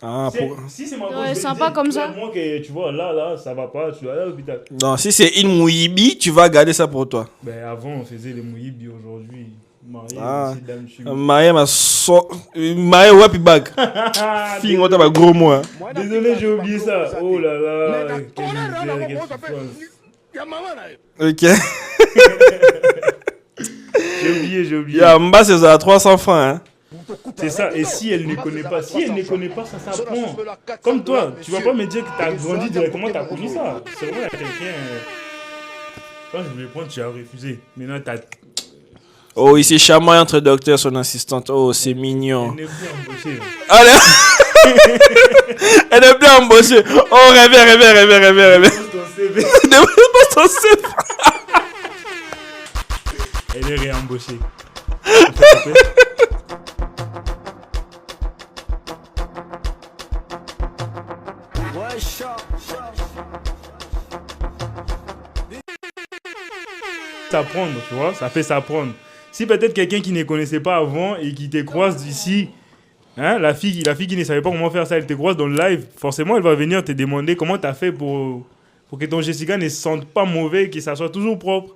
[SPEAKER 1] Ah, pour...
[SPEAKER 3] Si c'est Margot,
[SPEAKER 4] Ouais,
[SPEAKER 3] je vais
[SPEAKER 4] sent
[SPEAKER 3] lui
[SPEAKER 4] pas
[SPEAKER 3] dire
[SPEAKER 4] comme ça.
[SPEAKER 3] clairement que tu vois, là, ça va pas, tu dois aller à l'hôpital.
[SPEAKER 1] Non, si c'est une mouyibi, tu vas garder ça pour toi.
[SPEAKER 3] Ben avant, on faisait les mouillibis aujourd'hui. Marié,
[SPEAKER 1] Ah.
[SPEAKER 3] c'est dame chez
[SPEAKER 1] Marie m'a so... Marie wapi bag. Fille, on t'a pas gros mot, hein.
[SPEAKER 3] Désolé, j'ai oublié ça. Oh là là. Quelle misère, quelle souffrance.
[SPEAKER 1] Ok.
[SPEAKER 3] J'ai oublié.
[SPEAKER 1] Ya, Mba, c'est à 300 francs, hein.
[SPEAKER 3] C'est ça. Et si elle ne connaît pas, ça s'apprend. Comme toi, tu vas pas me dire que tu as grandi directement, tu as connu ça. C'est vraiment, il y a quelqu'un. Quand je voulais prendre, tu as refusé. Maintenant, tu as.
[SPEAKER 1] Oh, ici, chamaille entre docteur et son assistante. Oh, c'est mignon.
[SPEAKER 3] Elle n'est plus embauchée.
[SPEAKER 1] Allez. Elle est bien embauchée. Oh, rêve.
[SPEAKER 3] Pose ton CV.
[SPEAKER 1] Dépose ton CV.
[SPEAKER 3] Elle est réembauchée. On peut couper?
[SPEAKER 6] Ouais, chat.
[SPEAKER 3] S'apprendre, tu vois, ça fait s'apprendre. Si peut-être quelqu'un qui ne connaissait pas avant et qui te croise ici, hein, la fille qui ne savait pas comment faire ça, elle te croise dans le live, forcément elle va venir te demander comment tu as fait pour que ton Jessica ne sente pas mauvais, que ça soit toujours propre.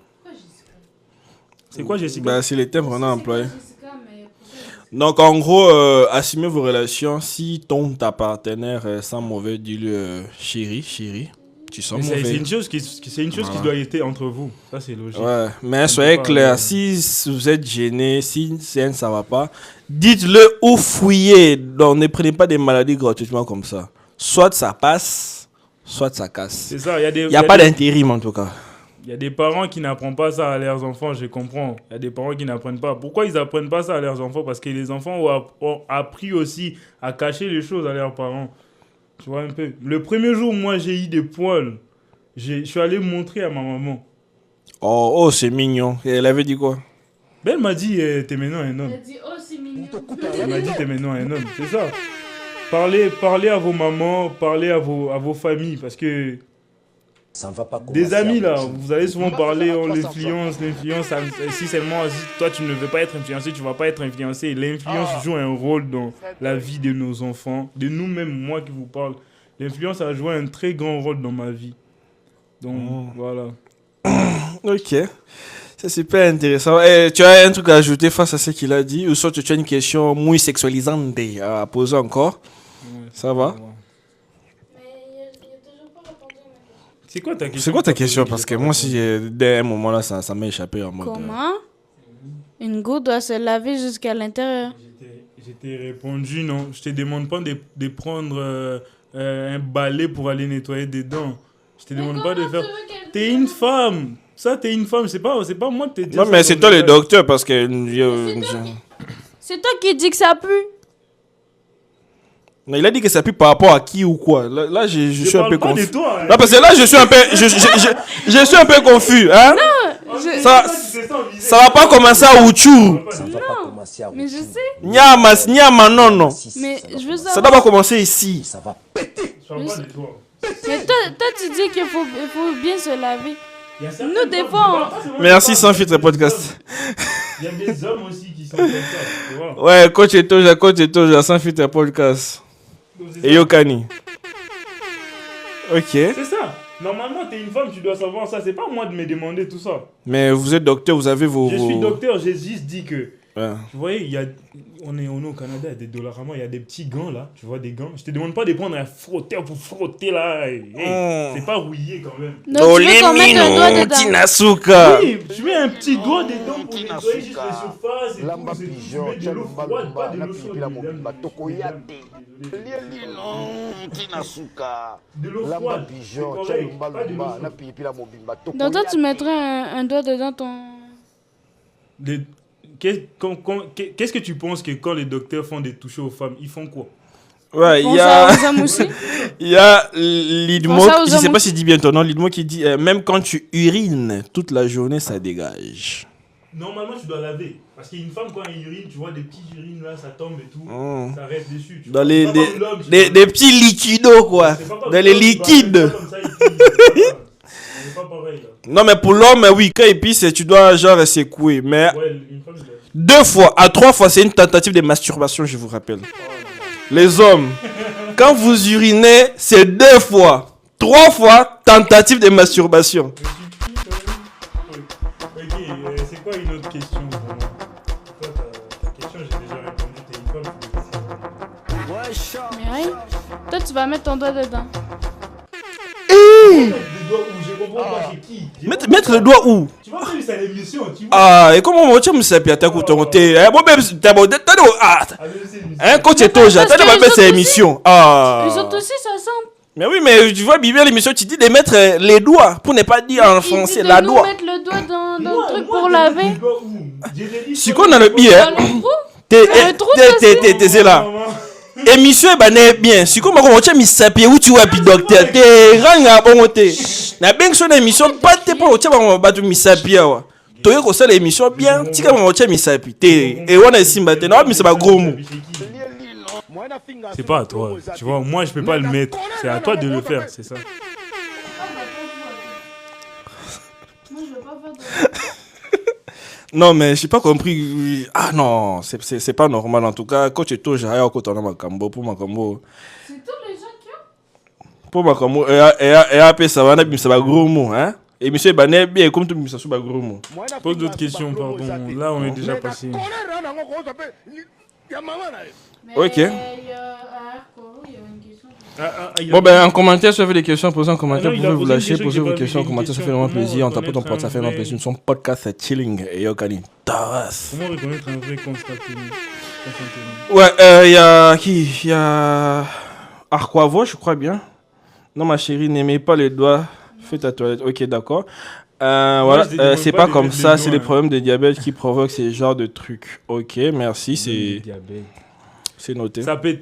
[SPEAKER 3] C'est quoi Jessica?
[SPEAKER 1] Bah, c'est les thèmes qu'on a employés. Donc, en gros, assumez vos relations. Si ta partenaire sent mauvais, dis-lui chérie, tu sens
[SPEAKER 3] Mais c'est
[SPEAKER 1] mauvais.
[SPEAKER 3] une chose qui doit être entre vous. Ça c'est logique.
[SPEAKER 1] Ouais, mais
[SPEAKER 3] On
[SPEAKER 1] soyez
[SPEAKER 3] peut pas,
[SPEAKER 1] clair. Si vous êtes gêné, si elle ne ça va pas, dites-le ou fouillez. Donc, ne prenez pas des maladies gratuitement comme ça. Soit ça passe, soit ça casse.
[SPEAKER 3] C'est ça,
[SPEAKER 1] Il n'y a pas d'intérim en tout cas.
[SPEAKER 3] Il y a des parents qui n'apprennent pas ça à leurs enfants, je comprends. Il y a des parents qui n'apprennent pas. Pourquoi ils n'apprennent pas ça à leurs enfants? Parce que les enfants ont appris aussi à cacher les choses à leurs parents. Tu vois un peu. Le premier jour, moi, j'ai eu des poils. Je suis allé montrer à ma maman.
[SPEAKER 1] Oh, c'est mignon. Et elle avait dit quoi?
[SPEAKER 3] Ben, elle m'a dit, t'es maintenant un homme.
[SPEAKER 4] Elle dit, oh, c'est mignon.
[SPEAKER 3] Elle m'a dit, t'es maintenant un homme. C'est ça. Parlez à vos mamans, parlez à vos familles, parce que
[SPEAKER 5] Ça ne va pas
[SPEAKER 3] des
[SPEAKER 5] commencer
[SPEAKER 3] amis
[SPEAKER 5] à
[SPEAKER 3] là,
[SPEAKER 5] vous.
[SPEAKER 3] vous allez souvent parler, on
[SPEAKER 5] 360.
[SPEAKER 3] l'influence, si seulement si toi tu ne veux pas être influencé, tu vas pas être influencé. L'influence joue un rôle dans la vie de nos enfants, de nous-mêmes, moi qui vous parle. L'influence a joué un très grand rôle dans ma vie. Donc voilà.
[SPEAKER 1] Ok. C'est super intéressant. Tu as un truc à ajouter face à ce qu'il a dit? Ou soit tu as une question muy sexualisante à poser encore?
[SPEAKER 3] Ouais.
[SPEAKER 1] Ça va?
[SPEAKER 4] Mais il a toujours pas répondu à ma question.
[SPEAKER 3] C'est quoi ta question?
[SPEAKER 1] C'est quoi ta question? Parce que moi, si dès un moment là, ça m'a échappé en mode.
[SPEAKER 4] Comment une goutte doit se laver jusqu'à l'intérieur?
[SPEAKER 3] Je t'ai répondu non. Je te demande pas de prendre un balai pour aller nettoyer des dents. Je te demande pas de faire. T'es une femme. Ça, t'es une femme. C'est pas moi de te dire.
[SPEAKER 1] Non,
[SPEAKER 3] ça
[SPEAKER 1] mais
[SPEAKER 3] dans
[SPEAKER 1] c'est
[SPEAKER 3] le
[SPEAKER 1] toi le
[SPEAKER 3] visage.
[SPEAKER 1] docteur parce que.
[SPEAKER 4] C'est toi qui dis que ça pue.
[SPEAKER 1] Mais il a dit que ça pue par rapport à qui ou quoi? Là je
[SPEAKER 3] Je
[SPEAKER 1] suis un
[SPEAKER 3] parle
[SPEAKER 1] peu
[SPEAKER 3] pas de
[SPEAKER 1] confus.
[SPEAKER 3] toi, hein.
[SPEAKER 1] Là, parce que là, je suis un peu. Je suis un peu confus, hein? Ça va pas commencer à Ouchou.
[SPEAKER 5] Ça ne va pas commencer à vous.
[SPEAKER 4] Mais je sais.
[SPEAKER 1] Nyama, non, non.
[SPEAKER 4] Mais je veux
[SPEAKER 1] Ça
[SPEAKER 4] savoir.
[SPEAKER 1] doit pas commencer ici.
[SPEAKER 5] Ça va péter.
[SPEAKER 3] Je parle pas de toi.
[SPEAKER 4] Mais toi, tu dis qu'il faut bien se laver.
[SPEAKER 3] Il y a certaines
[SPEAKER 4] Nous, des
[SPEAKER 3] femmes,
[SPEAKER 4] fois,
[SPEAKER 3] je parle pas seulement
[SPEAKER 1] Merci
[SPEAKER 3] des
[SPEAKER 1] sans
[SPEAKER 3] femmes,
[SPEAKER 1] filtre podcast.
[SPEAKER 3] Il y a des hommes aussi qui sont comme ça. Tu vois.
[SPEAKER 1] Ouais, coach Etoja, sans filtre podcast.
[SPEAKER 3] Donc, c'est
[SPEAKER 1] Et
[SPEAKER 3] ça.
[SPEAKER 1] Yokani. Ok.
[SPEAKER 3] C'est ça. Normalement, t'es une femme, tu dois savoir ça. C'est pas moi de me demander tout ça.
[SPEAKER 1] Mais vous êtes docteur, vous avez vos.
[SPEAKER 3] Je suis docteur, j'ai juste dit que.
[SPEAKER 1] Ouais.
[SPEAKER 3] Vous voyez, on est au Canada, il y a des Dollarama, il y a des petits gants là. Tu vois, des gants. Je te demande pas de prendre un frotteur pour frotter là. Hey,
[SPEAKER 1] Mm.
[SPEAKER 3] c'est pas rouillé quand même.
[SPEAKER 4] Donc, tu veux qu'on mette un doigt dedans.
[SPEAKER 1] Tinasuka.
[SPEAKER 3] Oui, tu mets un petit doigt dedans pour nettoyer juste les surfaces et
[SPEAKER 5] Lamba
[SPEAKER 3] tout.
[SPEAKER 5] pigeon,
[SPEAKER 3] Tu mets de l'eau froide, pas de l'eau chaude.
[SPEAKER 5] Lamba mobimba, tokoyate.
[SPEAKER 3] De l'eau
[SPEAKER 5] Lamba
[SPEAKER 3] froide.
[SPEAKER 5] pigeon,
[SPEAKER 3] C'est correct,
[SPEAKER 5] Lumba
[SPEAKER 3] pas de l'eau
[SPEAKER 5] lumba,
[SPEAKER 3] chaude.
[SPEAKER 5] na pipila mobimba,
[SPEAKER 4] Donc, toi, tu mettrais un doigt dedans ton.
[SPEAKER 3] Qu'est-ce que tu penses que quand les docteurs font des touchés aux femmes, ils font quoi?
[SPEAKER 1] Ouais,
[SPEAKER 4] Bon,
[SPEAKER 1] il y
[SPEAKER 4] ça
[SPEAKER 1] a.
[SPEAKER 4] aux hommes aussi.
[SPEAKER 1] Il y a Lidmo,
[SPEAKER 4] Bon, ça, aux
[SPEAKER 1] je sais
[SPEAKER 4] hommes
[SPEAKER 1] pas
[SPEAKER 4] aussi.
[SPEAKER 1] si je dis bien ton nom, Lidmo qui dit même quand tu urines toute la journée, ça dégage.
[SPEAKER 3] Normalement, tu dois laver. Parce qu'une femme, quand elle urine, tu vois des petits urines là, ça tombe et tout.
[SPEAKER 1] Mm.
[SPEAKER 3] Ça reste dessus. Tu
[SPEAKER 1] Dans
[SPEAKER 3] vois.
[SPEAKER 1] les,
[SPEAKER 3] C'est pas comme l'homme, tu
[SPEAKER 1] des
[SPEAKER 3] vois.
[SPEAKER 1] petits liquidos, quoi.
[SPEAKER 3] C'est pas comme
[SPEAKER 1] Dans les
[SPEAKER 3] l'homme, tu vois,
[SPEAKER 1] liquides.
[SPEAKER 3] c'est pas comme ça, il pisse. C'est pas pareil là.
[SPEAKER 1] Non, mais pour l'homme, oui, quand il pisse, tu dois genre secouer. Mais
[SPEAKER 3] Ouais, une femme, je dois-
[SPEAKER 1] 2 fois à 3 fois, c'est une tentative de masturbation, je vous rappelle. Les hommes, quand vous urinez, c'est 2 fois. 3 fois, tentative de masturbation.
[SPEAKER 3] Ok, c'est quoi une autre question vraiment? Toi, ta question, j'ai déjà répondu. T'es une femme, tu veux
[SPEAKER 6] Ouais, chat.
[SPEAKER 4] Mais rien. Toi, tu vas mettre ton doigt dedans.
[SPEAKER 3] des doigts où je comprends pas chez qui.
[SPEAKER 1] Mettre le doigt où?
[SPEAKER 3] Tu vois, c'est à l'émission, tu vois.
[SPEAKER 1] Ah, et comment on tient ça puis attaque ou ton thé? Eh, moi même, t'as bon, ah,
[SPEAKER 3] Ah, mais c'est l'émission.
[SPEAKER 1] un coach et toi, j'attends de
[SPEAKER 4] parce que
[SPEAKER 1] mettre
[SPEAKER 4] les
[SPEAKER 1] cette
[SPEAKER 4] autres
[SPEAKER 1] émission. Ah.
[SPEAKER 4] Les autres aussi, ça sent.
[SPEAKER 1] Mais oui, mais tu vois, bien l'émission, tu dis de mettre les doigts pour ne pas dire en français la
[SPEAKER 4] doigt.
[SPEAKER 1] doigt.
[SPEAKER 4] Mettre le doigt dans
[SPEAKER 3] Moi,
[SPEAKER 4] le truc
[SPEAKER 3] moi,
[SPEAKER 4] pour
[SPEAKER 3] j'ai
[SPEAKER 4] laver.
[SPEAKER 3] mis des doigts où? J'ai dit
[SPEAKER 1] Si
[SPEAKER 3] quoi,
[SPEAKER 1] qu'on a le billet,
[SPEAKER 4] Dans le trou.
[SPEAKER 1] t'es
[SPEAKER 4] un trou, ça,
[SPEAKER 1] t'es là. Émission bah n'est bien. Si comme on tient mis sapé où tu vois puis docteur t'es ranga bon t'es. Na bien son émission pas t'es pas au tient on va mis sapé wa. Toi ko ça l'émission bien, tu comme on tient mis sapé t'es et on a simba t'es non mais c'est pas gros mot.
[SPEAKER 3] C'est pas à toi. Tu vois, moi, je peux pas le mettre. C'est à toi de le faire, c'est ça.
[SPEAKER 4] Moi, je veux pas faire de.
[SPEAKER 1] Non mais j'ai pas compris. Ah non, c'est pas normal en tout cas. Coach et toi j'ai rien côté na makambo pour makambo.
[SPEAKER 4] C'est tous les gens qui ont.
[SPEAKER 1] Pour makambo et après ça va na c'est pas gros mot hein. Et monsieur bané bien comme tout ça sous pas gros mot.
[SPEAKER 3] Pose d'autres questions, pardon. Là, on est déjà passé.
[SPEAKER 4] Mais
[SPEAKER 1] Ok.
[SPEAKER 4] il y a à Arcoro, il y avait une question.
[SPEAKER 1] Bon ben en commentaire si vous avez des questions, posez en commentaire,
[SPEAKER 3] Ah non,
[SPEAKER 1] vous
[SPEAKER 3] il a
[SPEAKER 1] pouvez vous
[SPEAKER 3] posé une
[SPEAKER 1] lâcher,
[SPEAKER 3] question
[SPEAKER 1] posez
[SPEAKER 3] que
[SPEAKER 1] vos
[SPEAKER 3] j'ai
[SPEAKER 1] questions en
[SPEAKER 3] pas vu,
[SPEAKER 1] commentaire, ça
[SPEAKER 3] une
[SPEAKER 1] fait vraiment
[SPEAKER 3] question.
[SPEAKER 1] plaisir, on tape ton
[SPEAKER 3] Comment
[SPEAKER 1] porte, ça fait vraiment
[SPEAKER 3] reconnaître
[SPEAKER 1] plaisir. Son podcast c'est chilling et Yokani. Taras.
[SPEAKER 3] Comment reconnaître un vrai constatement?
[SPEAKER 1] Ouais, il y a qui? Il y a Arquavo, je crois bien. Non ma chérie, n'aimez pas les doigts, fais ta toilette. OK, d'accord. Voilà,
[SPEAKER 3] je demande
[SPEAKER 1] c'est
[SPEAKER 3] pas
[SPEAKER 1] pas
[SPEAKER 3] de
[SPEAKER 1] comme
[SPEAKER 3] mettre
[SPEAKER 1] ça,
[SPEAKER 3] les
[SPEAKER 1] c'est
[SPEAKER 3] doigts,
[SPEAKER 1] les
[SPEAKER 3] hein.
[SPEAKER 1] problèmes de diabète qui provoquent ces genres de trucs. OK, merci, c'est noté.
[SPEAKER 3] Ça peut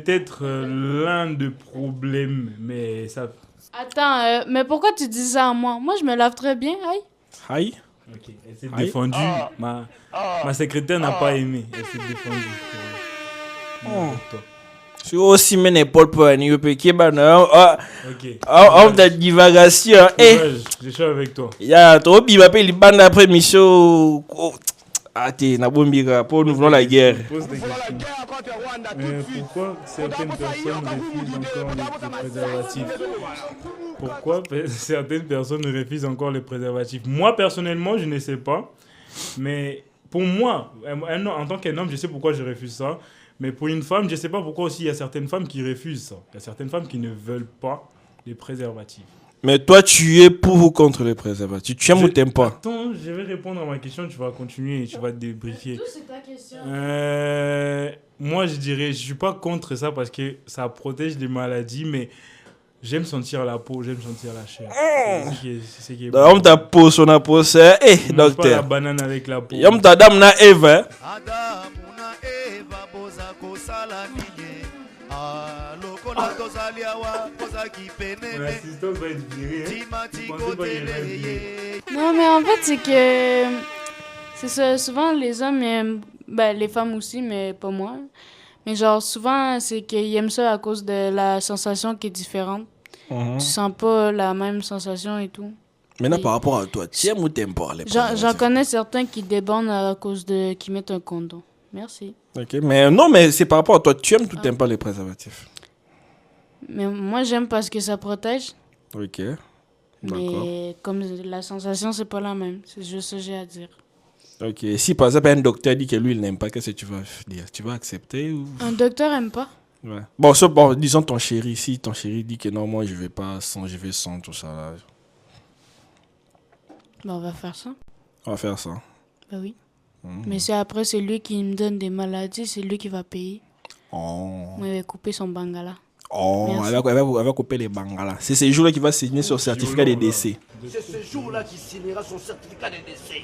[SPEAKER 3] être l'un des problèmes, mais ça.
[SPEAKER 4] Attends, mais pourquoi tu dis ça à moi? Moi, je me lave très bien, aïe.
[SPEAKER 1] Aïe.
[SPEAKER 3] Ok, elle s'est défendue. Ma secrétaire n'a pas aimé. Elle s'est défendue. Toi.
[SPEAKER 1] Si aussi men épaule pour un niveau petit banane.
[SPEAKER 3] Ok.
[SPEAKER 1] On de divagation.
[SPEAKER 3] Je suis avec toi.
[SPEAKER 1] Il y a trop de m'appelle les bandes après mission. Ah, t'es na bombira pour nous voulons la guerre.
[SPEAKER 3] Pose des questions. Pourquoi certaines personnes refusent encore les préservatifs? Pourquoi certaines personnes refusent encore les préservatifs? Moi, personnellement, je ne sais pas. Mais pour moi, en tant qu'un homme, je sais pourquoi je refuse ça. Mais pour une femme, je ne sais pas pourquoi aussi il y a certaines femmes qui refusent ça. Il y a certaines femmes qui ne veulent pas les préservatifs.
[SPEAKER 1] Mais toi, tu es pour ou contre les préservatifs? Tu aimes ou t'aimes pas?
[SPEAKER 3] Attends, je vais répondre à ma question, tu vas continuer et tu vas te débriefer.
[SPEAKER 4] Tout, c'est ta question.
[SPEAKER 3] Moi, je dirais, je suis pas contre ça parce que ça protège des maladies, mais j'aime sentir la peau, j'aime sentir la chair. C'est ce qui est bon.
[SPEAKER 1] On t'a posé, on a posé. Eh,
[SPEAKER 3] On mange pas la
[SPEAKER 1] docteur.
[SPEAKER 3] banane avec la peau.
[SPEAKER 1] Yom ta dame na Eva.
[SPEAKER 6] Adam na Eva boza kosala nini lokola tozali awa boza kipene
[SPEAKER 3] L'assistance va être virée.
[SPEAKER 6] timati
[SPEAKER 3] Pensez pas qu'il
[SPEAKER 6] kotele
[SPEAKER 3] va être viré.
[SPEAKER 6] ye
[SPEAKER 4] Non, mais en fait, c'est que. C'est ça, souvent les hommes aiment. Ben, les femmes aussi, mais pas moi. Mais genre, souvent, c'est qu'ils aiment ça à cause de la sensation qui est différente. Tu sens pas la même sensation et tout.
[SPEAKER 1] Maintenant, par rapport à toi, tu aimes ou t'aimes pas les
[SPEAKER 4] J'en
[SPEAKER 1] préservatifs?
[SPEAKER 4] connais certains qui débandent à cause de. Qui mettent un condom. Merci.
[SPEAKER 1] Ok, mais non, mais c'est par rapport à toi. Tu aimes ou t'aimes pas les préservatifs?
[SPEAKER 4] Mais moi, j'aime parce que ça protège.
[SPEAKER 1] Ok, d'accord.
[SPEAKER 4] Mais comme la sensation, c'est pas la même. C'est juste ce que j'ai à dire.
[SPEAKER 1] Ok, si par exemple un docteur dit que lui il n'aime pas, qu'est-ce que tu vas dire? Tu vas accepter ou...
[SPEAKER 4] Un docteur aime pas.
[SPEAKER 1] Ouais. Bon, bon, disons ton chéri, si ton chéri dit que non, moi je vais pas sans, je vais sans tout ça là.
[SPEAKER 4] Ben, on va faire ça.
[SPEAKER 1] On va faire ça.
[SPEAKER 4] Ben oui. Mais c'est après, c'est lui qui me donne des maladies, c'est lui qui va payer.
[SPEAKER 1] Oh,
[SPEAKER 4] Moi, il va couper son bangala.
[SPEAKER 1] elle va couper les bangalas. C'est ce jour-là qu'il va signer son certificat de décès.
[SPEAKER 5] C'est ce jour-là qu'il signera son certificat de décès.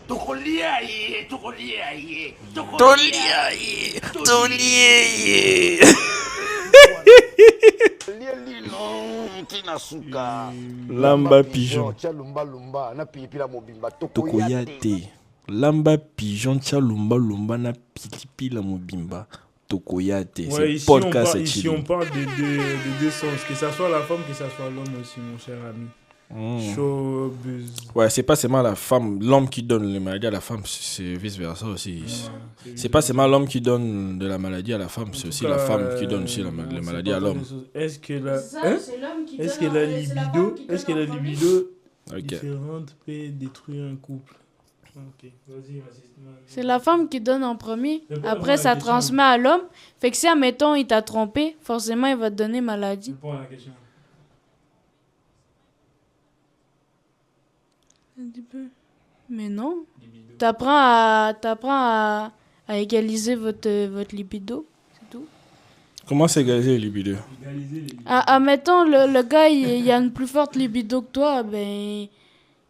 [SPEAKER 5] Tokoliaye, tokoliaye,
[SPEAKER 1] Toliaye, Toliaye. Lamba pigeon.
[SPEAKER 5] lumba lumba na pilipila mobimba
[SPEAKER 1] Tokoyate. Lamba pigeon tia lumba lumba na pilipila mobimba. Tokoyate.
[SPEAKER 3] Ouais,
[SPEAKER 1] C'est
[SPEAKER 3] ici,
[SPEAKER 1] podcast c'est
[SPEAKER 3] ici, on parle de deux sens. Que ça soit la femme, que ça soit l'homme aussi, mon cher ami. Showbiz.
[SPEAKER 1] Ouais, c'est pas seulement la femme, l'homme qui donne les maladies à la femme, c'est vice versa aussi. C'est pas seulement l'homme qui donne de la maladie à la femme, c'est aussi la femme qui donne aussi les maladies à l'homme.
[SPEAKER 3] Est-ce que la,
[SPEAKER 4] c'est l'homme qui
[SPEAKER 3] est-ce que la libido, est-ce que la libido
[SPEAKER 1] Ok.
[SPEAKER 3] différente peut détruire un couple? Ok, vas-y.
[SPEAKER 4] C'est la femme qui donne en premier.
[SPEAKER 3] C'est pas
[SPEAKER 4] Après,
[SPEAKER 3] vraiment
[SPEAKER 4] ça
[SPEAKER 3] la question.
[SPEAKER 4] transmet à l'homme. Fait que si, admettons, il t'a trompé, forcément, il va te donner maladie.
[SPEAKER 3] Réponds à la question.
[SPEAKER 4] Mais non. T'apprends à égaliser votre libido. C'est tout.
[SPEAKER 1] Comment c'est égaliser les libido?
[SPEAKER 4] Admettons, le gars, il a une plus forte libido que toi, ben,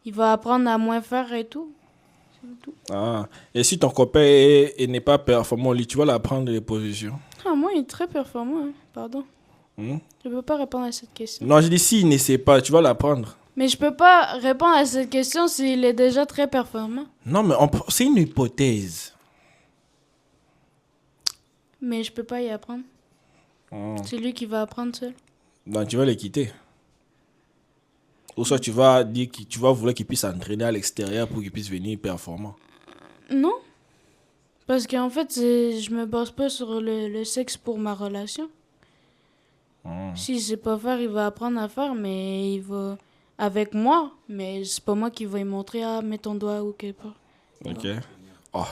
[SPEAKER 4] il va apprendre à moins faire et tout. C'est tout.
[SPEAKER 1] Ah. Et si ton copain n'est pas performant au lit, tu vas l'apprendre les positions.
[SPEAKER 4] Ah, moi, il est très performant, hein. Pardon.
[SPEAKER 1] Hmm?
[SPEAKER 4] Je peux pas répondre à cette question.
[SPEAKER 1] Non, je dis s'il ne sait pas, tu vas l'apprendre.
[SPEAKER 4] Mais je peux pas répondre à cette question s'il est déjà très performant.
[SPEAKER 1] Non, mais c'est une hypothèse.
[SPEAKER 4] Mais je peux pas y apprendre. C'est lui qui va apprendre seul.
[SPEAKER 1] Donc tu vas les quitter. Ou soit tu vas dire que tu vas vouloir qu'il puisse s'entraîner à l'extérieur pour qu'il puisse venir performant.
[SPEAKER 4] Non. Parce qu'en fait, je me base pas sur le sexe pour ma relation. S'il sait pas faire, il va apprendre à faire, mais il va avec moi. Mais c'est pas moi qui vais lui montrer, mets ton doigt ou quelque part.
[SPEAKER 1] Ok. Oh.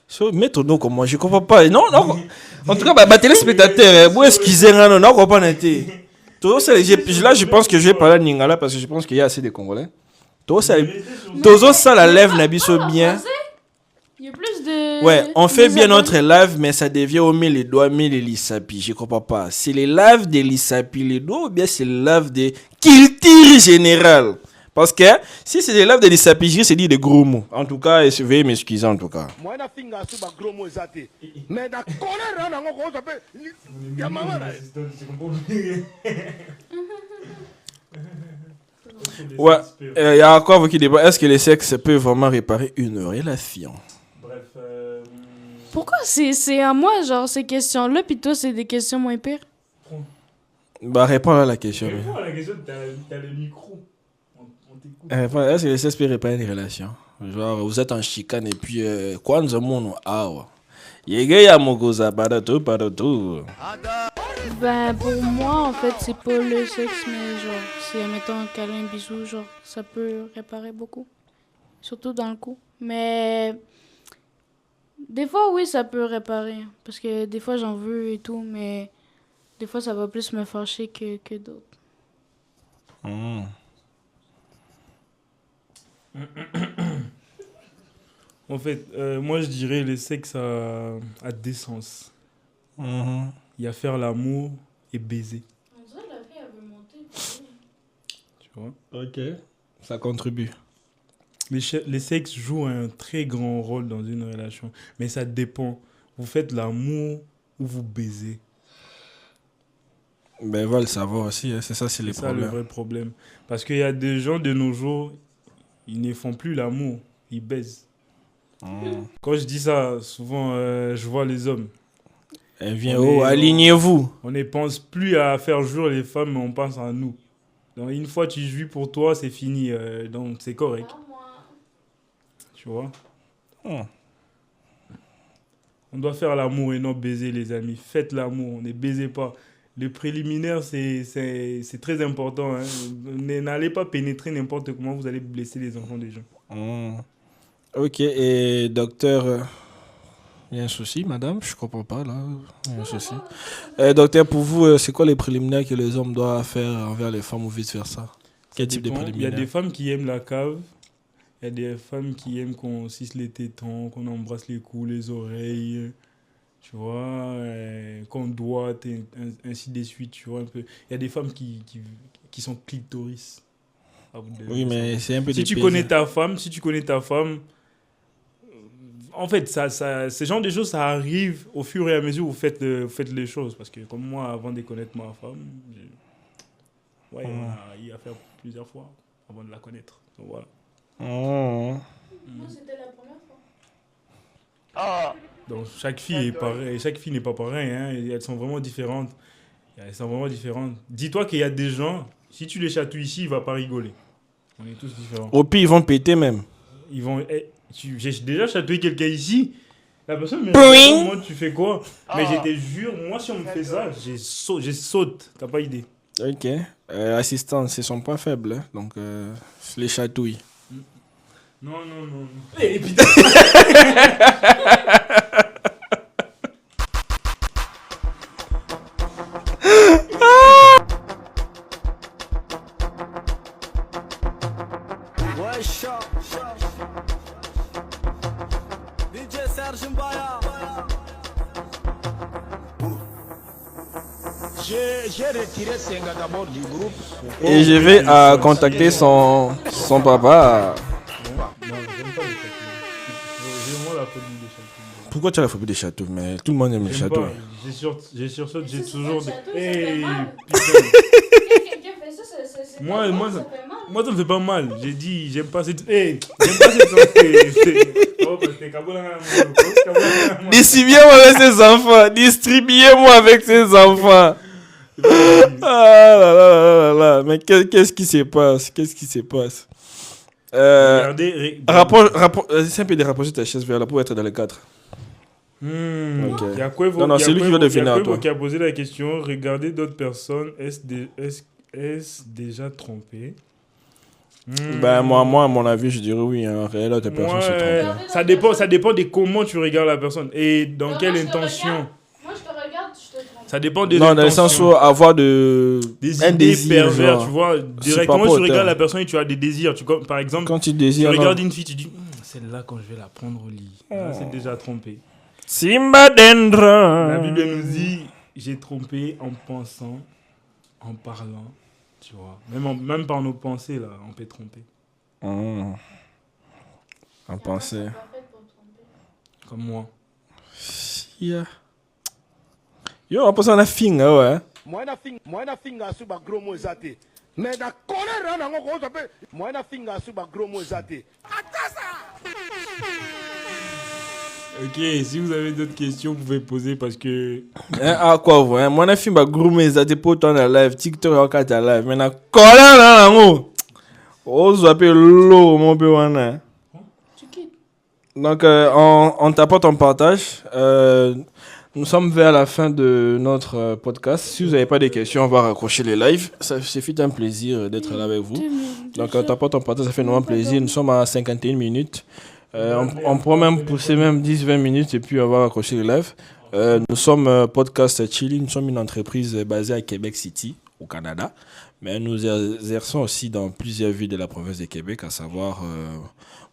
[SPEAKER 1] So, mets ton nom comme moi, je comprends pas. Non, non. En tout cas, bah, téléspectateur, vous excusez, non, non, comprends pas. Là, je pense que je vais parler à Ningala parce que je pense qu'il y a assez de Congolais. Tozo, ça la lève, Nabiso bien.
[SPEAKER 4] Il y a plus de...
[SPEAKER 1] Ouais, on fait
[SPEAKER 4] des
[SPEAKER 1] bien
[SPEAKER 4] abonnés.
[SPEAKER 1] notre live, mais ça devient au les doigts, les lissapi. Je comprends pas. C'est les lives des lissapi, les doigts, ou bien c'est le live des culture générale. Parce que si c'est des lives des lissapi, c'est dire des gros mots. En tout cas, je vais m'excuser en tout cas.
[SPEAKER 5] Moi, na finga su ba gros mots ezate. Mais na colère na ngoko ça peut ya mama na.
[SPEAKER 1] Ouais, il y a encore qui débat. Est-ce que les sexes peuvent vraiment réparer une relation?
[SPEAKER 3] Bref.
[SPEAKER 4] Pourquoi c'est à moi, genre, ces questions-là, puis toi, c'est des questions moins pires?
[SPEAKER 1] Bah, réponds à la question.
[SPEAKER 3] Réponds à la question, t'as le micro. On t'écoute.
[SPEAKER 1] Est-ce que les sexes peuvent réparer une relation? Genre, vous êtes en chicane et puis, quoi nous avons Yéga Mogoza, Badatou, Badatou.
[SPEAKER 4] Ben, pour moi, en fait, c'est pas le sexe, mais genre, c'est, mettons, un câlin, bisou, genre, ça peut réparer beaucoup. Surtout dans le cou. Mais, des fois, oui, ça peut réparer. Parce que des fois, j'en veux et tout, mais des fois, ça va plus me fâcher que d'autres.
[SPEAKER 3] En fait, moi je dirais le sexe a deux sens. Il y a faire l'amour et baiser.
[SPEAKER 4] On dirait que la fille, elle veut monter.
[SPEAKER 3] Tu vois?
[SPEAKER 1] Ok. Ça contribue.
[SPEAKER 3] Les sexes jouent un très grand rôle dans une relation. Mais ça dépend. Vous faites l'amour ou vous baisez.
[SPEAKER 1] Ben, va le savoir aussi, hein. C'est ça, c'est les
[SPEAKER 3] C'est ça le
[SPEAKER 1] problèmes.
[SPEAKER 3] vrai problème. Parce qu'il y a des gens de nos jours, ils ne font plus l'amour, ils baisent. Quand je dis ça, souvent, je vois les hommes.
[SPEAKER 1] Elle vient, alignez-vous.
[SPEAKER 3] On ne pense plus à faire jouir les femmes, mais on pense à nous. Donc, une fois que tu jouis pour toi, c'est fini. Donc, c'est correct. Tu vois? On doit faire l'amour et non baiser, les amis. Faites l'amour, ne baisez pas. Le préliminaire, c'est très important. Hein. N'allez pas pénétrer n'importe comment, vous allez blesser les enfants des gens.
[SPEAKER 1] Ok, et docteur, il y a un souci, madame? Je comprends pas, là. Il y a un souci. Docteur, pour vous, c'est quoi les préliminaires que les hommes doivent faire envers les femmes ou vice-versa? Quel type de
[SPEAKER 3] Il y a
[SPEAKER 1] préliminaires?
[SPEAKER 3] des femmes qui aiment la cave. Il y a des femmes qui aiment qu'on cisse les tétons, qu'on embrasse les cous, les oreilles. Tu vois, qu'on doite, ainsi de suite, tu vois, un peu. Il y a des femmes qui sont clitoris.
[SPEAKER 1] Oui, mais c'est un peu
[SPEAKER 3] si
[SPEAKER 1] des
[SPEAKER 3] tu
[SPEAKER 1] pèses.
[SPEAKER 3] connais ta femme, en fait, ce genre de choses, ça arrive au fur et à mesure où vous faites les choses. Parce que comme moi, avant de connaître ma femme, on a eu à faire plusieurs fois avant de la connaître. Donc voilà.
[SPEAKER 4] Moi, c'était la première fois.
[SPEAKER 3] Donc chaque fille est pareille, chaque fille n'est pas pareille, hein. Elles sont vraiment différentes. Dis-toi qu'il y a des gens, si tu les chatouilles ici, ils ne vont pas rigoler. On est tous différents.
[SPEAKER 1] Au pire, ils vont péter même.
[SPEAKER 3] J'ai déjà chatouillé quelqu'un ici. La personne me
[SPEAKER 1] Boing.
[SPEAKER 3] dit, moi tu fais quoi? Mais je te jure, moi si on me fait ça, je saute. T'as pas idée.
[SPEAKER 1] Ok. Assistance, c'est son point faible, hein. Donc, les chatouilles.
[SPEAKER 3] Non. Et putain.
[SPEAKER 2] J'ai retiré Senga d'abord du groupe.
[SPEAKER 1] Et je vais contacter son papa.
[SPEAKER 3] Non, j'aime pas les chatouilles. J'ai vraiment la phobie des chatouilles.
[SPEAKER 1] Pourquoi tu as la phobie des châteaux? Mais tout le monde aime les
[SPEAKER 3] J'aime
[SPEAKER 1] châteaux.
[SPEAKER 3] pas. J'ai sursaute, j'ai toujours des.
[SPEAKER 4] château, ça
[SPEAKER 3] Hey,
[SPEAKER 4] fait mal.
[SPEAKER 3] putain.
[SPEAKER 4] Quelqu'un fait ça, c'est
[SPEAKER 3] Moi,
[SPEAKER 4] pas
[SPEAKER 3] moi,
[SPEAKER 4] mal,
[SPEAKER 3] ça-
[SPEAKER 4] ça fait mal.
[SPEAKER 3] Moi, ça me fait pas mal. J'ai dit, j'aime pas cette. Hey, j'aime pas cette santé. Oh, parce que Kabola,
[SPEAKER 1] Distribuez-moi avec ses enfants. Distribuez-moi avec ses enfants. Ah là là là là là. Mais qu'est-ce qui se passe? Qu'est-ce qui se passe?
[SPEAKER 3] Regardez.
[SPEAKER 1] C'est un peu de rapprocher ta chaise vers là pour être dans le cadre. Ok.
[SPEAKER 3] Il y a quoi,
[SPEAKER 1] Non, non, c'est lui qui va définir à toi.
[SPEAKER 3] qui a posé la question. Regardez d'autres personnes. Est-ce déjà trompé?
[SPEAKER 1] Ben, moi, à mon avis, je dirais oui. En réel, d'autres personnes se trompent.
[SPEAKER 3] Ça dépend de comment tu regardes la personne et dans
[SPEAKER 4] Non,
[SPEAKER 3] quelle
[SPEAKER 4] moi, je te
[SPEAKER 3] intention.
[SPEAKER 4] regarde. Moi, je te regarde, je te trompe.
[SPEAKER 3] Ça dépend de
[SPEAKER 1] Non, dans le sens où avoir
[SPEAKER 3] des
[SPEAKER 1] un
[SPEAKER 3] idées
[SPEAKER 1] désir,
[SPEAKER 3] pervers,
[SPEAKER 1] genre.
[SPEAKER 3] tu vois. Directement,
[SPEAKER 1] pas
[SPEAKER 3] tu
[SPEAKER 1] autant.
[SPEAKER 3] regardes la personne et tu as des désirs. Par exemple,
[SPEAKER 1] Quand tu
[SPEAKER 3] tu
[SPEAKER 1] désires.
[SPEAKER 3] regardes une fille, tu dis celle-là, quand je vais la prendre au lit, là, c'est déjà trompé.
[SPEAKER 1] Simba Dendra.
[SPEAKER 3] La Bible nous dit j'ai trompé en pensant, en parlant, tu vois. Même par nos pensées, là, on peut tromper.
[SPEAKER 1] En pensée.
[SPEAKER 3] Comme moi.
[SPEAKER 1] Yeah. Yo, on pense à la fin, ouais.
[SPEAKER 5] Moi na finga su ba gros mo ezate. Mais na colère na ngo ko zape. Moi na finga su ba gros mo zate.
[SPEAKER 3] Ok, si vous avez d'autres questions, vous pouvez poser parce que...
[SPEAKER 1] Ah, quoi, vous, hein? Moi, on a fait ma groomé, ça te peut en live, TikTok, en 4 live. Mais na colère là, là, oh, vous appelez l'eau, mon peu, hein. Donc, on t'apporte en partage. Nous sommes vers la fin de notre podcast. Si vous n'avez pas de questions, on va raccrocher les lives. Ça fait un plaisir d'être là avec vous. Donc, on t'apporte en partage, ça fait énormément plaisir. Nous sommes à 51 minutes. On pourra même pousser même 10-20 minutes et puis on va raccrocher les lives. Nous sommes Podcast Chili. Nous sommes une entreprise basée à Québec City, au Canada. Mais nous exerçons aussi dans plusieurs villes de la province de Québec, à savoir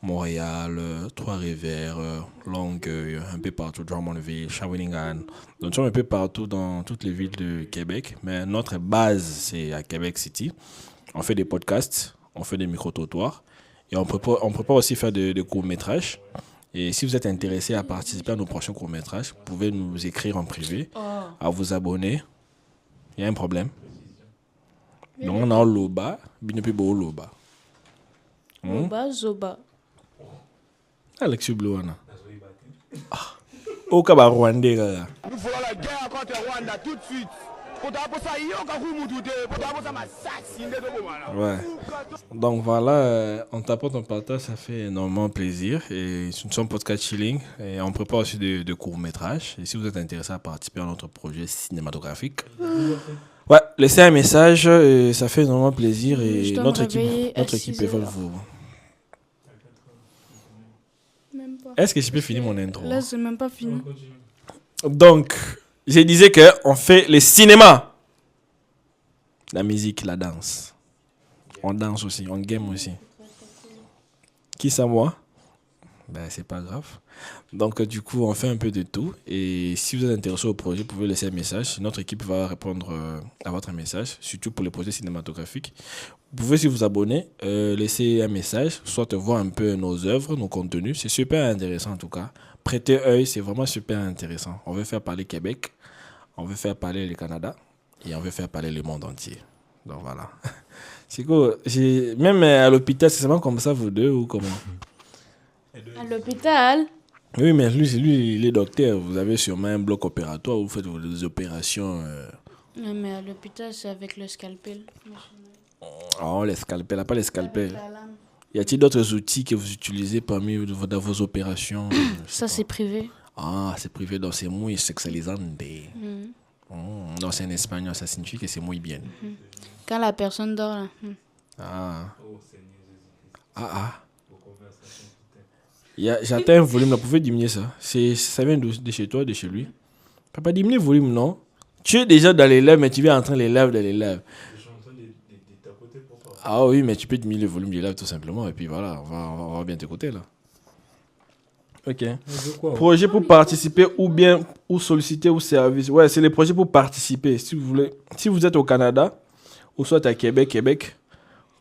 [SPEAKER 1] Montréal, Trois-Rivières, Longueuil, un peu partout, Drummondville, Shawinigan. Donc, nous sommes un peu partout dans toutes les villes de Québec, mais notre base, c'est à Québec City. On fait des podcasts, on fait des micro-trottoirs et on prépare aussi faire des courts-métrages. Et si vous êtes intéressé à participer à nos prochains courts-métrages, vous pouvez nous écrire en privé, à vous abonner. Il y a un problème. Donc, on a Loba, Binepi Bo Loba.
[SPEAKER 4] Loba, Zoba.
[SPEAKER 1] Alexis Blouana. Au Kaba Rwandais, là.
[SPEAKER 5] Nous ferons la guerre contre Rwanda tout de suite.
[SPEAKER 1] Ouais. Donc voilà, on t'apporte un partage, ça fait énormément plaisir. Et nous sommes Podcast Chilling et on prépare aussi de courts-métrages. Et si vous êtes intéressé à participer à notre projet cinématographique, ouais, laissez un message, et ça fait énormément plaisir. Et notre équipe veut vous. Est-ce que je peux finir mon intro?
[SPEAKER 4] Là, c'est même pas fini.
[SPEAKER 1] Donc, je disais qu'on fait le cinéma, la musique, la danse. On danse aussi, on game aussi. Qui ça, moi? Ben, c'est pas grave. Donc, du coup, on fait un peu de tout. Et si vous êtes intéressé au projet, vous pouvez laisser un message. Notre équipe va répondre à votre message, surtout pour les projets cinématographiques. Vous pouvez aussi vous abonner, laisser un message, soit voir un peu nos œuvres, nos contenus. C'est super intéressant en tout cas. Prêtez œil, c'est vraiment super intéressant. On veut faire parler Québec, on veut faire parler le Canada et on veut faire parler le monde entier. Donc voilà. C'est cool. Même à l'hôpital, c'est seulement comme ça, vous deux, ou comment?
[SPEAKER 4] À l'hôpital?
[SPEAKER 1] Oui, mais lui, il est docteur. Vous avez sûrement un bloc opératoire où vous faites des opérations.
[SPEAKER 4] Non, mais à l'hôpital, c'est avec le scalpel.
[SPEAKER 1] Oh, les scalpels, pas les scalpels. Y a-t-il d'autres outils que vous utilisez parmi dans vos opérations?
[SPEAKER 4] Ça, c'est privé.
[SPEAKER 1] Ah, c'est privé, donc c'est muy sexualisante. Donc c'est en espagnol, ça signifie que c'est muy bien.
[SPEAKER 4] Quand la personne dort, là.
[SPEAKER 1] J'attends un volume, là, vous pouvez diminuer ça. Ça vient de chez toi, de chez lui. Papa, diminue le volume, non? Tu es déjà dans les lèvres, mais tu viens entrer les lèvres dans les lèvres. Ah oui, mais tu peux diminuer le volume du live tout simplement. Et puis voilà, on va bien t'écouter là. Ok. Projet pour participer ou solliciter ou service. Ouais, c'est les projets pour participer. Si vous voulez, si vous êtes au Canada ou soit à Québec,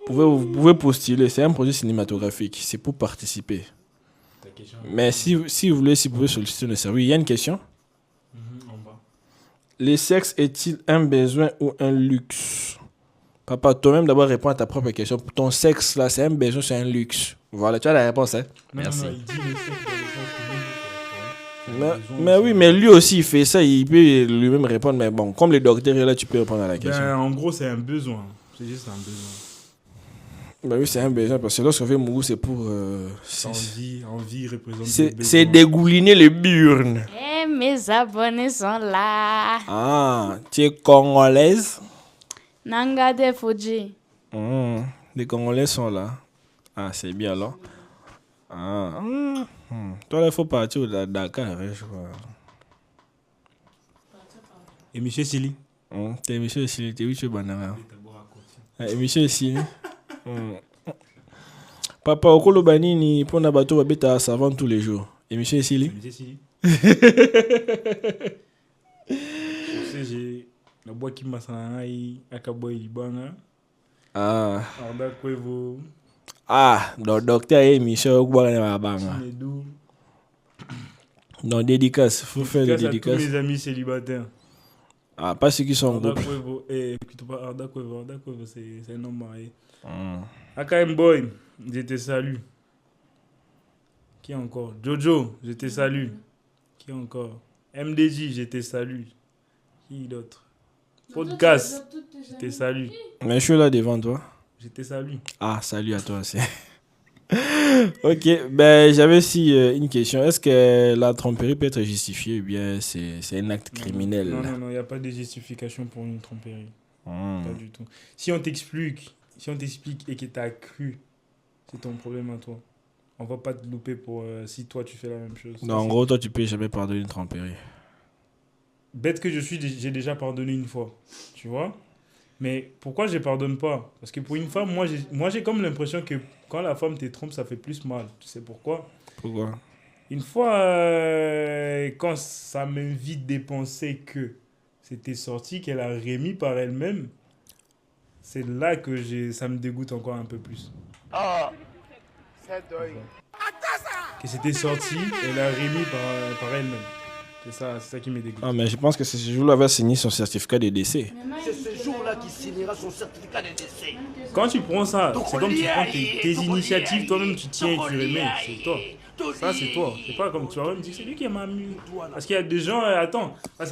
[SPEAKER 1] vous pouvez postuler. C'est un projet cinématographique. C'est pour participer. Mais si vous voulez, si vous pouvez solliciter le service. Il y a une question. Le sexe est-il un besoin ou un luxe? Papa, toi-même d'abord réponds à ta propre question. Ton sexe là, c'est un besoin, c'est un luxe. Voilà, tu as la réponse, hein? Merci.
[SPEAKER 3] Non, il dit le sexe
[SPEAKER 1] mais oui, mais lui aussi il fait ça, il peut lui-même répondre. Mais bon, comme le docteur est là, tu peux répondre à la question.
[SPEAKER 3] En gros, c'est un besoin. C'est juste un besoin.
[SPEAKER 1] Ben oui, c'est un besoin parce que lorsqu'on fait Mougou, c'est pour.
[SPEAKER 3] Envie représente.
[SPEAKER 1] C'est dégouliner les burnes.
[SPEAKER 4] Eh, mes abonnés sont là.
[SPEAKER 1] Ah, tu es congolaise?
[SPEAKER 4] Nanga de Fuji.
[SPEAKER 1] Les Congolais sont là. Ah, c'est bien alors. Toi, là, il faut partir au Dakar, hein, je crois.
[SPEAKER 3] Et Michel Sili?
[SPEAKER 1] T'es Michel Sili, t'es Michel Banara. Et Michel Sili. Papa, au Kolobanini, pour na bateau, babeta savant tous les jours. Et Michel Sili?
[SPEAKER 3] Michel Sili. Je sais, j'ai. La boîte qui m'a sanaï, Akaboy Libanga. Arda Kwevo.
[SPEAKER 1] Donc docteur et Michel Banga. Donc dédicace, faut faire des dédicaces.
[SPEAKER 3] Tous mes amis célibataires.
[SPEAKER 1] Ah, pas ceux qui sont en
[SPEAKER 3] Arda
[SPEAKER 1] groupe.
[SPEAKER 3] Cuevo, plutôt pas Arda Cuevo. Arda Cuevo, c'est un homme marié.
[SPEAKER 1] Hmm.
[SPEAKER 3] AKM Boy, je te salue. Qui encore? Jojo, je te salue. Qui encore? MDJ, je te salue. Qui d'autre? Podcast, je te salue.
[SPEAKER 1] Mais je suis là devant toi.
[SPEAKER 3] Je te salue.
[SPEAKER 1] Ah, salut à toi aussi. Ok, ben j'avais aussi une question. Est-ce que la tromperie peut être justifiée ou bien c'est un acte criminel?
[SPEAKER 3] Non, il n'y a pas de justification pour une tromperie.
[SPEAKER 1] Hmm.
[SPEAKER 3] Pas du tout. Si on t'explique et que tu as cru, c'est ton problème à toi. On va pas te louper pour si toi tu fais la même chose.
[SPEAKER 1] Donc, en gros, toi, tu peux jamais pardonner une tromperie.
[SPEAKER 3] Bête que je suis, j'ai déjà pardonné une fois. Tu vois? Mais pourquoi je pardonne pas? Parce que pour une femme, moi j'ai comme l'impression que quand la femme te trompe, ça fait plus mal. Tu sais pourquoi?
[SPEAKER 1] Pourquoi?
[SPEAKER 3] Une fois, quand ça m'invite de penser que c'était sorti, qu'elle a remis par elle-même, c'est là que ça me dégoûte encore un peu plus. Que c'était sorti, elle a remis par elle-même. C'est ça qui me dégoûte.
[SPEAKER 1] Ah, mais je pense que c'est ce jour-là va signer son certificat de décès.
[SPEAKER 5] C'est ce jour-là qu'il signera son certificat de décès.
[SPEAKER 3] Quand tu prends ça, c'est comme tu prends tes initiatives, toi-même tu tiens et tu remets, c'est toi. Ça c'est toi. C'est pas comme tu vas me dire c'est lui qui m'a mis. Parce qu'il y a des gens, attends.
[SPEAKER 4] Mais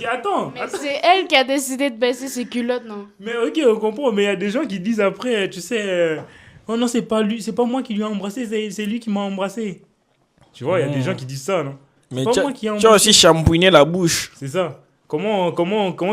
[SPEAKER 4] c'est elle qui a décidé de baisser ses culottes, non?
[SPEAKER 3] Mais ok, on comprend, mais il y a des gens qui disent après, tu sais, oh non, c'est pas lui, c'est pas moi qui lui ai embrassé, c'est lui qui m'a embrassé. Tu vois, il y a des gens qui disent ça, non?
[SPEAKER 1] Mais
[SPEAKER 3] pas
[SPEAKER 1] tu
[SPEAKER 3] moi qui ai
[SPEAKER 1] as
[SPEAKER 3] embrassé.
[SPEAKER 1] aussi shampouiné la bouche.
[SPEAKER 3] C'est ça. Comment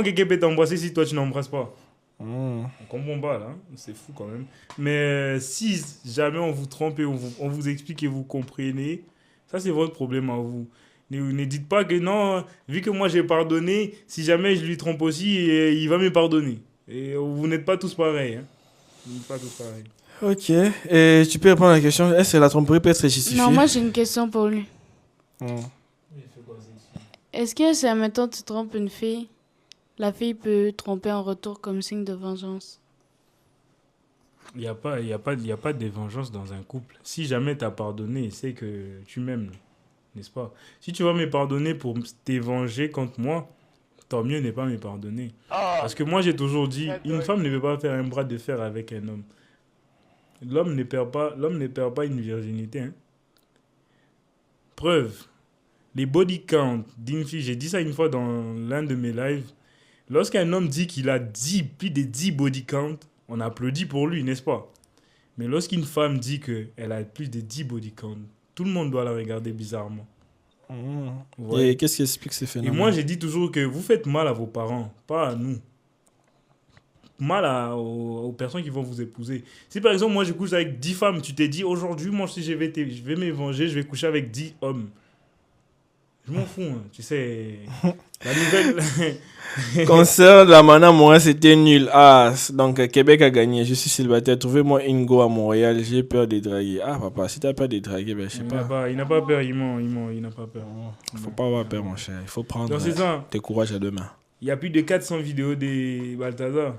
[SPEAKER 3] quelqu'un peut t'embrasser si toi tu n'embrasses pas? On comprend pas là, c'est fou quand même. Mais si jamais on vous trompe et on vous explique et vous comprenez, ça c'est votre problème à vous. Ne dites pas que non, vu que moi j'ai pardonné, si jamais je lui trompe aussi, il va me pardonner. Et vous n'êtes pas tous pareils. Hein. Vous n'êtes pas tous pareils.
[SPEAKER 1] Ok. Et tu peux répondre à la question, est-ce que la tromperie peut être justifiée?
[SPEAKER 4] Non, moi j'ai une question pour lui.
[SPEAKER 1] Hmm.
[SPEAKER 4] Est-ce que si, admettons, tu trompes une fille, la fille peut tromper en retour comme signe de vengeance?
[SPEAKER 3] Il n'y a pas de vengeance dans un couple. Si jamais tu as pardonné, c'est que tu m'aimes, n'est-ce pas? Si tu vas me pardonner pour te venger contre moi, tant mieux n'est pas me pardonner. Parce que moi j'ai toujours dit, une femme ne peut pas faire un bras de fer avec un homme. L'homme ne perd pas une virginité. Hein. Preuve. Les body count d'une fille, j'ai dit ça une fois dans l'un de mes lives. Lorsqu'un homme dit qu'il a plus de 10 body count, on applaudit pour lui, n'est-ce pas? Mais lorsqu'une femme dit qu'elle a plus de 10 body count, tout le monde doit la regarder bizarrement.
[SPEAKER 1] Et qu'est-ce qui explique ces
[SPEAKER 3] Et
[SPEAKER 1] phénomènes?
[SPEAKER 3] moi, j'ai dit toujours que vous faites mal à vos parents, pas à nous. Mal aux personnes qui vont vous épouser. Si par exemple, moi, je couche avec 10 femmes, tu t'es dit, aujourd'hui, moi, si je vais me venger, je vais coucher avec 10 hommes. Je m'en fous, hein. Tu sais. La nouvelle.
[SPEAKER 1] Concert de la Mana Montréal, c'était nul. Ah, donc Québec a gagné. Je suis célibataire. Trouvez-moi une go à Montréal. J'ai peur de draguer. Ah, papa, si t'as peur de draguer, ben je sais pas.
[SPEAKER 3] Il n'a pas peur, il ment, il n'a pas peur.
[SPEAKER 1] Faut pas avoir peur, mon cher. Il faut prendre
[SPEAKER 3] Donc, c'est ça.
[SPEAKER 1] tes courages à deux mains.
[SPEAKER 3] Il y a plus de 400 vidéos de Balthazar.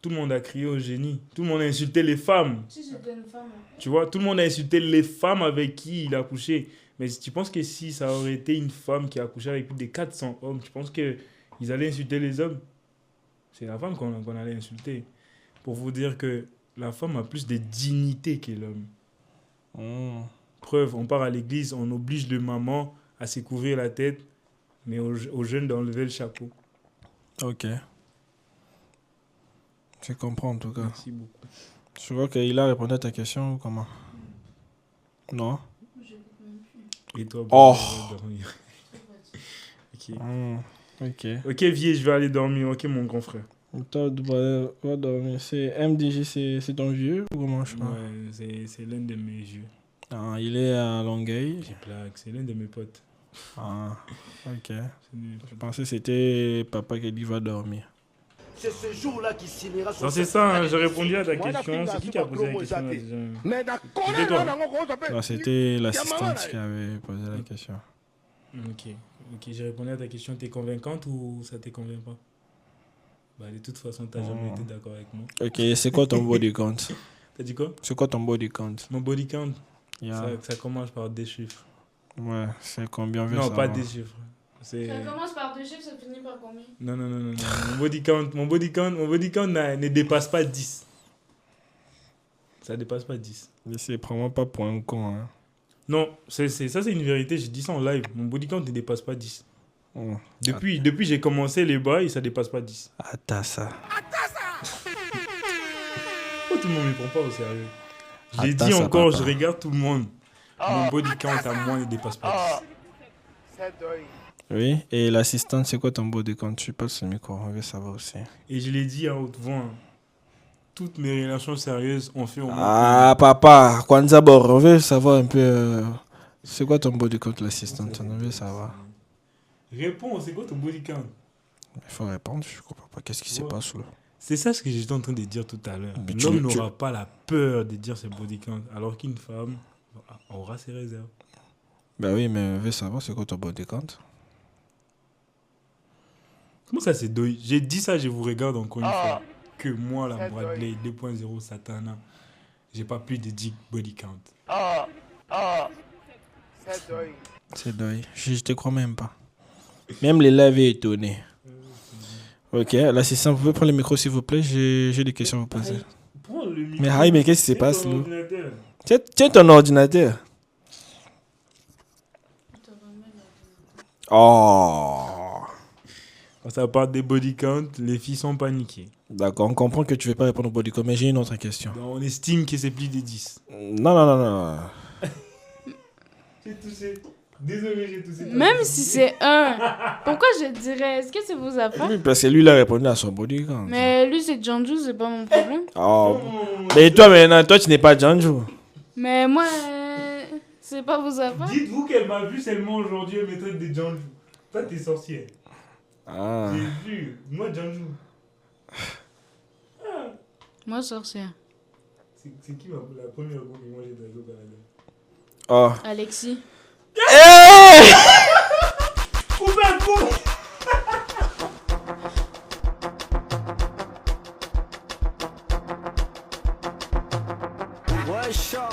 [SPEAKER 3] Tout le monde a crié au génie. Tout le monde a insulté les femmes.
[SPEAKER 4] Si c'était une femme.
[SPEAKER 3] Tu vois, tout le monde a insulté les femmes avec qui il a couché. Mais tu penses que si ça aurait été une femme qui a couché avec plus de 400 hommes, tu penses qu'ils allaient insulter les hommes? C'est la femme qu'on allait insulter. Pour vous dire que la femme a plus de dignité que l'homme. Preuve, on part à l'église, on oblige le maman à se couvrir la tête, mais aux jeunes d'enlever le chapeau.
[SPEAKER 1] Ok. Je comprends en tout cas.
[SPEAKER 3] Merci beaucoup.
[SPEAKER 1] Je vois qu'il a répondu à ta question ou comment? Non?
[SPEAKER 3] Et toi,
[SPEAKER 1] Oh.
[SPEAKER 3] dormir. Ok.
[SPEAKER 1] Ok.
[SPEAKER 3] Ok, vieux, je vais aller dormir. Ok, mon grand frère.
[SPEAKER 1] Toi, va dormir. C'est MDJ, c'est ton vieux ou comment je crois?
[SPEAKER 3] Ouais, c'est l'un de mes yeux.
[SPEAKER 1] Ah, il est à Longueuil.
[SPEAKER 3] J'ai plaque, c'est l'un de mes potes.
[SPEAKER 1] Ah, ok.
[SPEAKER 3] C'est
[SPEAKER 1] Je pensais que c'était papa qui dit va dormir.
[SPEAKER 5] C'est ce jour-là qu'il signera son
[SPEAKER 3] non, c'est ça, hein, j'ai répondu à ta question. C'est qui a posé la question là, déjà? C'était toi.
[SPEAKER 1] Non, c'était l'assistante qui avait posé la question.
[SPEAKER 3] Ok, j'ai répondu à ta question. T'es convaincante ou ça te convainc pas? Bah, de toute façon, t'as jamais été d'accord avec moi.
[SPEAKER 1] Ok, c'est quoi ton body count?
[SPEAKER 3] T'as dit quoi?
[SPEAKER 1] C'est quoi ton body count?
[SPEAKER 3] Mon body count,
[SPEAKER 1] Yeah.
[SPEAKER 3] ça commence par des chiffres.
[SPEAKER 1] Ouais, c'est combien?
[SPEAKER 3] Non, pas des chiffres.
[SPEAKER 4] Ça commence par 2 échec, ça finit par combien?
[SPEAKER 3] Non. Mon body count ne dépasse pas 10. Ça dépasse pas 10.
[SPEAKER 1] C'est vraiment pas pour un con. Hein.
[SPEAKER 3] Non, ça c'est une vérité, j'ai dit ça en live. Mon body count ne dépasse pas 10.
[SPEAKER 1] Oh.
[SPEAKER 3] Depuis j'ai commencé les bails, ça dépasse pas 10.
[SPEAKER 1] Attends ça.
[SPEAKER 3] Pourquoi tout le monde ne me prend pas au sérieux? J'ai
[SPEAKER 1] Attends
[SPEAKER 3] dit
[SPEAKER 1] ça,
[SPEAKER 3] encore,
[SPEAKER 1] papa.
[SPEAKER 3] je regarde tout le monde. Mon body count à moi ne dépasse pas 10.
[SPEAKER 1] Oui, et l'assistante, c'est quoi ton body count? Tu passes le micro, on veut savoir aussi.
[SPEAKER 3] Et je l'ai dit à haute voix, hein. Toutes mes relations sérieuses ont fait au moins...
[SPEAKER 1] Ah, papa, Kwanzaa Bor, on veut savoir un peu. C'est quoi ton body count, l'assistante? On veut savoir.
[SPEAKER 3] Réponds, c'est quoi ton body count?
[SPEAKER 1] Il faut répondre, je comprends pas. Qu'est-ce qui se passe là?
[SPEAKER 3] C'est ça ce que j'étais en train de dire tout à l'heure.
[SPEAKER 1] Mais
[SPEAKER 3] L'homme n'aura pas la peur de dire ses body count, alors qu'une femme aura ses réserves.
[SPEAKER 1] Ben oui, mais on veut savoir c'est quoi ton body count?
[SPEAKER 3] Comment ça c'est deuil? J'ai dit ça, je vous regarde encore une fois. Que moi, la Bradley 2.0 Satana, j'ai pas plus de 10 body count.
[SPEAKER 1] C'est deuil. Je te crois même pas. Même les lives est étonné. Ok, l'assistant, vous pouvez prendre le micro s'il vous plaît? J'ai des questions à vous poser.
[SPEAKER 3] Prends le micro.
[SPEAKER 1] Mais Harry, mais qu'est-ce qui se passe
[SPEAKER 3] ton
[SPEAKER 1] là?
[SPEAKER 3] ordinateur.
[SPEAKER 1] Tiens ton ordinateur. Oh.
[SPEAKER 3] Quand ça parle des body count, les filles sont paniquées.
[SPEAKER 1] D'accord, on comprend que tu ne veux pas répondre au body count, mais j'ai une autre question.
[SPEAKER 3] Donc, on estime que c'est plus de 10.
[SPEAKER 1] Non.
[SPEAKER 3] J'ai toussé. Désolé, j'ai toussé.
[SPEAKER 4] Même si c'est 1, pourquoi je dirais? Est-ce que c'est vos affaires?
[SPEAKER 1] Oui, parce que lui, il a répondu à son body count.
[SPEAKER 4] Mais lui, c'est Janju, c'est pas mon problème.
[SPEAKER 1] Oh. Mais toi, maintenant, toi, tu n'es pas Janju.
[SPEAKER 4] Mais moi, c'est pas vos affaires.
[SPEAKER 3] Dites-vous qu'elle m'a vu seulement aujourd'hui, elle me traite de Janju. Toi, t'es sorcière.
[SPEAKER 1] Ah.
[SPEAKER 3] J'ai vu. Moi, Janju.
[SPEAKER 4] Moi, sorcière.
[SPEAKER 3] C'est qui la première fois que moi j'ai dans au Canada?
[SPEAKER 1] Oh.
[SPEAKER 4] Alexis.
[SPEAKER 1] Hey!
[SPEAKER 3] Coupez un coup!
[SPEAKER 6] Ouais, chat.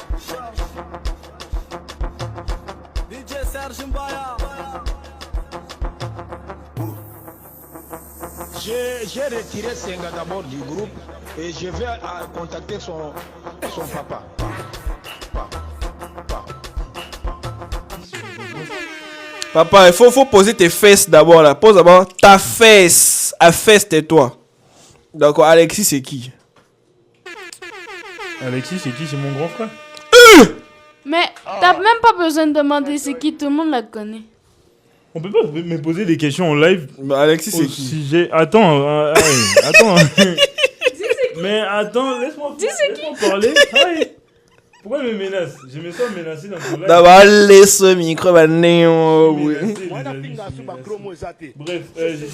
[SPEAKER 6] DJ Serge Mbaya.
[SPEAKER 2] J'ai retiré Senga d'abord du groupe et je vais contacter son papa.
[SPEAKER 1] Papa, il faut poser tes fesses d'abord là. Pose d'abord ta fesse. À fesse, tais-toi. D'accord, Alexis, c'est qui?
[SPEAKER 3] Alexis, c'est qui? C'est mon grand frère.
[SPEAKER 4] Mais t'as même pas besoin de demander c'est qui, tout le monde la connaît.
[SPEAKER 3] On peut pas me poser des questions en live.
[SPEAKER 1] Bah, Alexis, c'est
[SPEAKER 3] au
[SPEAKER 1] qui?
[SPEAKER 3] sujet... Attends, attends. Mais attends, laisse-moi parler. Hey. Pourquoi il me menace? Je me sens menacé dans ton live.
[SPEAKER 1] D'abord, laisse ce micro, bah, néon, oui.
[SPEAKER 3] Bref, je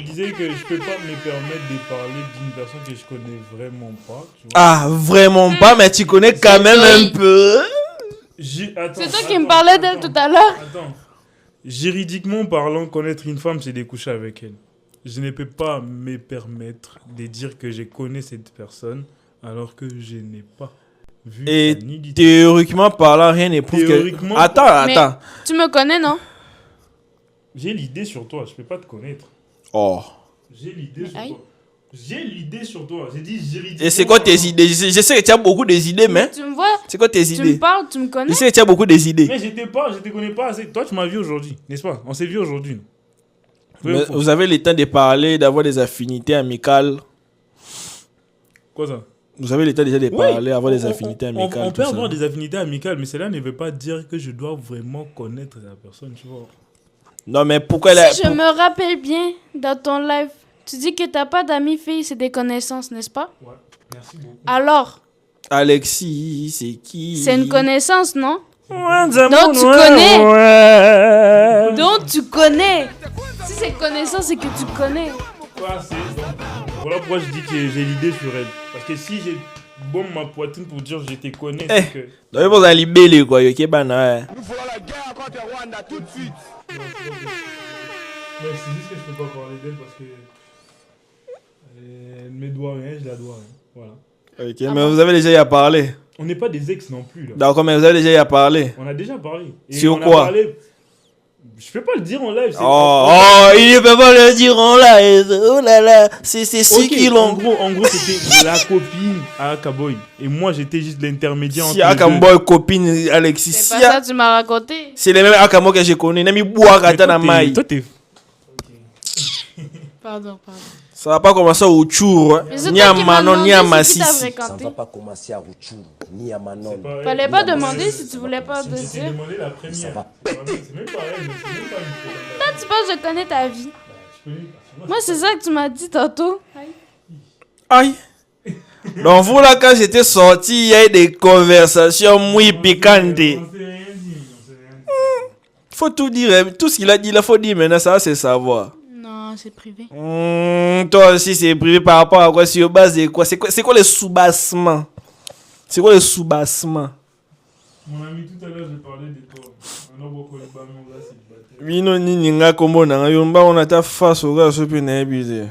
[SPEAKER 3] disais que je peux pas me permettre de parler d'une personne que je connais vraiment pas. Tu vois.
[SPEAKER 1] Ah, vraiment pas, mais tu connais quand même un peu.
[SPEAKER 4] C'est toi qui me parlais d'elle tout à l'heure.
[SPEAKER 3] Attends. Juridiquement parlant, connaître une femme, c'est de coucher avec elle. Je ne peux pas me permettre de dire que je connais cette personne alors que je n'ai pas vu
[SPEAKER 1] Et
[SPEAKER 3] sa nudité.
[SPEAKER 1] théoriquement parlant, rien n'est prouvé que...
[SPEAKER 3] Théoriquement-
[SPEAKER 1] Attends.
[SPEAKER 4] Mais tu me connais, non?
[SPEAKER 3] J'ai l'idée sur toi, je peux pas te connaître.
[SPEAKER 1] Oh.
[SPEAKER 3] J'ai l'idée sur
[SPEAKER 4] Aïe.
[SPEAKER 3] toi. J'ai l'idée sur toi. J'ai dit juridiquement.
[SPEAKER 1] Et c'est quoi tes idées? Je sais que tu as beaucoup d'idées, mais...
[SPEAKER 4] Tu me vois?
[SPEAKER 1] C'est quoi tes
[SPEAKER 4] Tu me
[SPEAKER 1] idées?
[SPEAKER 4] parles, tu me
[SPEAKER 1] Je
[SPEAKER 4] connais?
[SPEAKER 1] sais que tu as beaucoup d'idées.
[SPEAKER 3] Mais je te connais pas assez. Toi, tu m'as vu aujourd'hui, n'est-ce pas? On s'est vu aujourd'hui. Oui,
[SPEAKER 1] Mais
[SPEAKER 3] ou faux?
[SPEAKER 1] vous avez le temps de parler, d'avoir des affinités amicales.
[SPEAKER 3] Quoi ça?
[SPEAKER 1] Vous avez le temps déjà de
[SPEAKER 3] Oui,
[SPEAKER 1] parler, avoir des affinités amicales.
[SPEAKER 3] On
[SPEAKER 1] tout
[SPEAKER 3] peut
[SPEAKER 1] ça.
[SPEAKER 3] avoir des affinités amicales, mais cela ne veut pas dire que je dois vraiment connaître la personne, tu vois.
[SPEAKER 1] Non, mais pourquoi elle a...
[SPEAKER 4] Si je me rappelle bien, dans ton live, tu dis que t'as pas d'amis filles, c'est des connaissances, n'est-ce pas?
[SPEAKER 3] Ouais, merci beaucoup.
[SPEAKER 4] Alors,
[SPEAKER 1] Alexis, c'est qui?
[SPEAKER 4] c'est une connaissance, non?
[SPEAKER 1] Donc
[SPEAKER 4] Donc tu connais. Donc tu connais. Si c'est connaissance, c'est que tu connais.
[SPEAKER 3] Quoi, c'est donc, voilà pourquoi je dis que j'ai l'idée sur elle. Parce que si j'ai bombe ma poitrine pour dire je te connais, c'est que...
[SPEAKER 1] Donc, vous allez libérer, quoi. Ok, ben, ouais.
[SPEAKER 5] Nous ferons la guerre contre Rwanda tout de suite.
[SPEAKER 3] Mais c'est juste que je peux pas parler d'elle parce que... Elle me doit rien, je la dois rien. Voilà.
[SPEAKER 1] Ok, mais vous avez déjà y à parler.
[SPEAKER 3] On n'est pas des ex non plus, là.
[SPEAKER 1] D'accord, mais vous avez déjà y à parler.
[SPEAKER 3] On a déjà parlé. Et
[SPEAKER 1] Sur
[SPEAKER 3] on a
[SPEAKER 1] quoi?
[SPEAKER 3] parlé Je peux pas le dire en live.
[SPEAKER 1] Il ne peut pas le dire en live. Oh là là, c'est si qui l'ont.
[SPEAKER 3] En gros, c'était la copine à Akaboy. Et moi, j'étais juste l'intermédiaire entre
[SPEAKER 1] Si Akaboy copine Alexis.
[SPEAKER 4] C'est pas ça que tu m'as raconté.
[SPEAKER 1] C'est les mêmes Akaboy que je connais. Nami Bouakata na maï.
[SPEAKER 3] Toi, t'es...
[SPEAKER 4] Pardon.
[SPEAKER 1] Ça va pas commencer au Tchour. Ni à Manon, ni à Massis.
[SPEAKER 7] Ça ne va pas commencer à Rouchou, ni à Manon.
[SPEAKER 4] Fallait pas demander si tu voulais pas te
[SPEAKER 3] J'ai
[SPEAKER 4] dire.
[SPEAKER 3] demandé la première. C'est même pareil, mais c'est même pas une fois.
[SPEAKER 4] Toi, tu penses que je connais ta vie. Moi, c'est ça que tu m'as dit tantôt.
[SPEAKER 1] Aïe. Donc, vous là, quand j'étais sorti, il y a eu des conversations muy piquantes.
[SPEAKER 3] On s'est rien dit.
[SPEAKER 1] Faut tout dire. Tout ce qu'il a dit, il faut dire maintenant. Ça, c'est savoir.
[SPEAKER 4] Non, c'est privé.
[SPEAKER 1] Toi aussi, c'est privé par rapport à quoi? Sur base de quoi? C'est quoi les sous-bassements? C'est quoi les sous-bassements?
[SPEAKER 3] Mon ami, tout à l'heure, je parlais de toi. On a beaucoup de balles, on va se battre.
[SPEAKER 1] Oui, non, ni nga kombo na yomba on a ta face au gars sur une habité.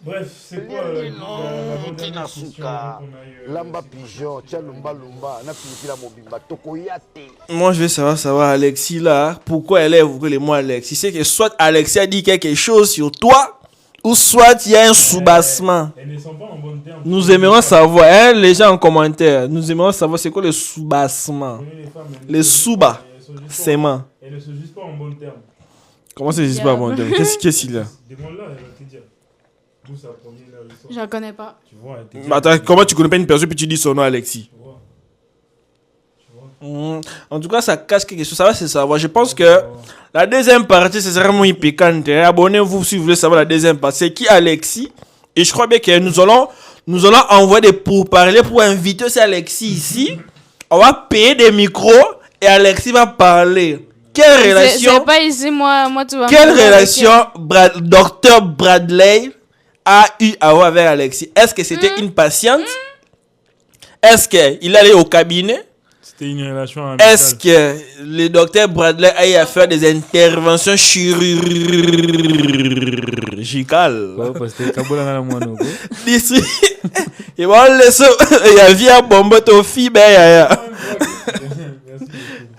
[SPEAKER 3] Bref, c'est quoi la dernière question
[SPEAKER 5] Tinasuka
[SPEAKER 3] qu'on a eu,
[SPEAKER 5] lamba pigeon tia lumba lumba na pilipila mobimba tokoya te.
[SPEAKER 1] Moi, je veux savoir Alexis là, pourquoi elle est évoqué le mot Alexis? C'est que soit Alexis a dit quelque chose sur toi, ou soit il y a un sous-bassement.
[SPEAKER 3] Elles ne sont pas en bon terme.
[SPEAKER 1] Nous aimerons savoir, hein, les gens en commentaire, nous aimerons savoir c'est quoi le sous-bassement. Les sous-bas, c'est moi.
[SPEAKER 3] Elles ne se jugent pas en bon terme.
[SPEAKER 1] Comment ça se dit pas à bon terme? Qu'est-ce qu'il y a?
[SPEAKER 3] Demande-la, elle va te dire. D'où ça provient là, l'histoire.
[SPEAKER 4] J'en connais pas.
[SPEAKER 3] Tu vois, elle te dit.
[SPEAKER 1] Mais attends, comment tu connais pas une personne puis tu dis son nom Alexis?
[SPEAKER 3] Tu vois.
[SPEAKER 1] En tout cas, ça cache quelque chose. Ça va se savoir. Je pense que la deuxième partie, c'est vraiment piquante. Abonnez-vous si vous voulez savoir la deuxième partie. C'est qui Alexis? Et je crois bien que nous allons envoyer des pourparlers pour inviter ce Alexis ici. On va payer des micros et Alexis va parler. Quelle relation?
[SPEAKER 4] C'est pas ici, moi tu vas.
[SPEAKER 1] Quelle relation Dr Bradley a eu à avoir avec Alexis? Est-ce que c'était une patiente? Est-ce qu'il allait au cabinet?
[SPEAKER 3] C'était une relation amicale.
[SPEAKER 1] Est-ce que le docteur Bradley a eu à faire des interventions chirurgicales? D'ici, il va laisser. Il y a via bombe to fibe ya.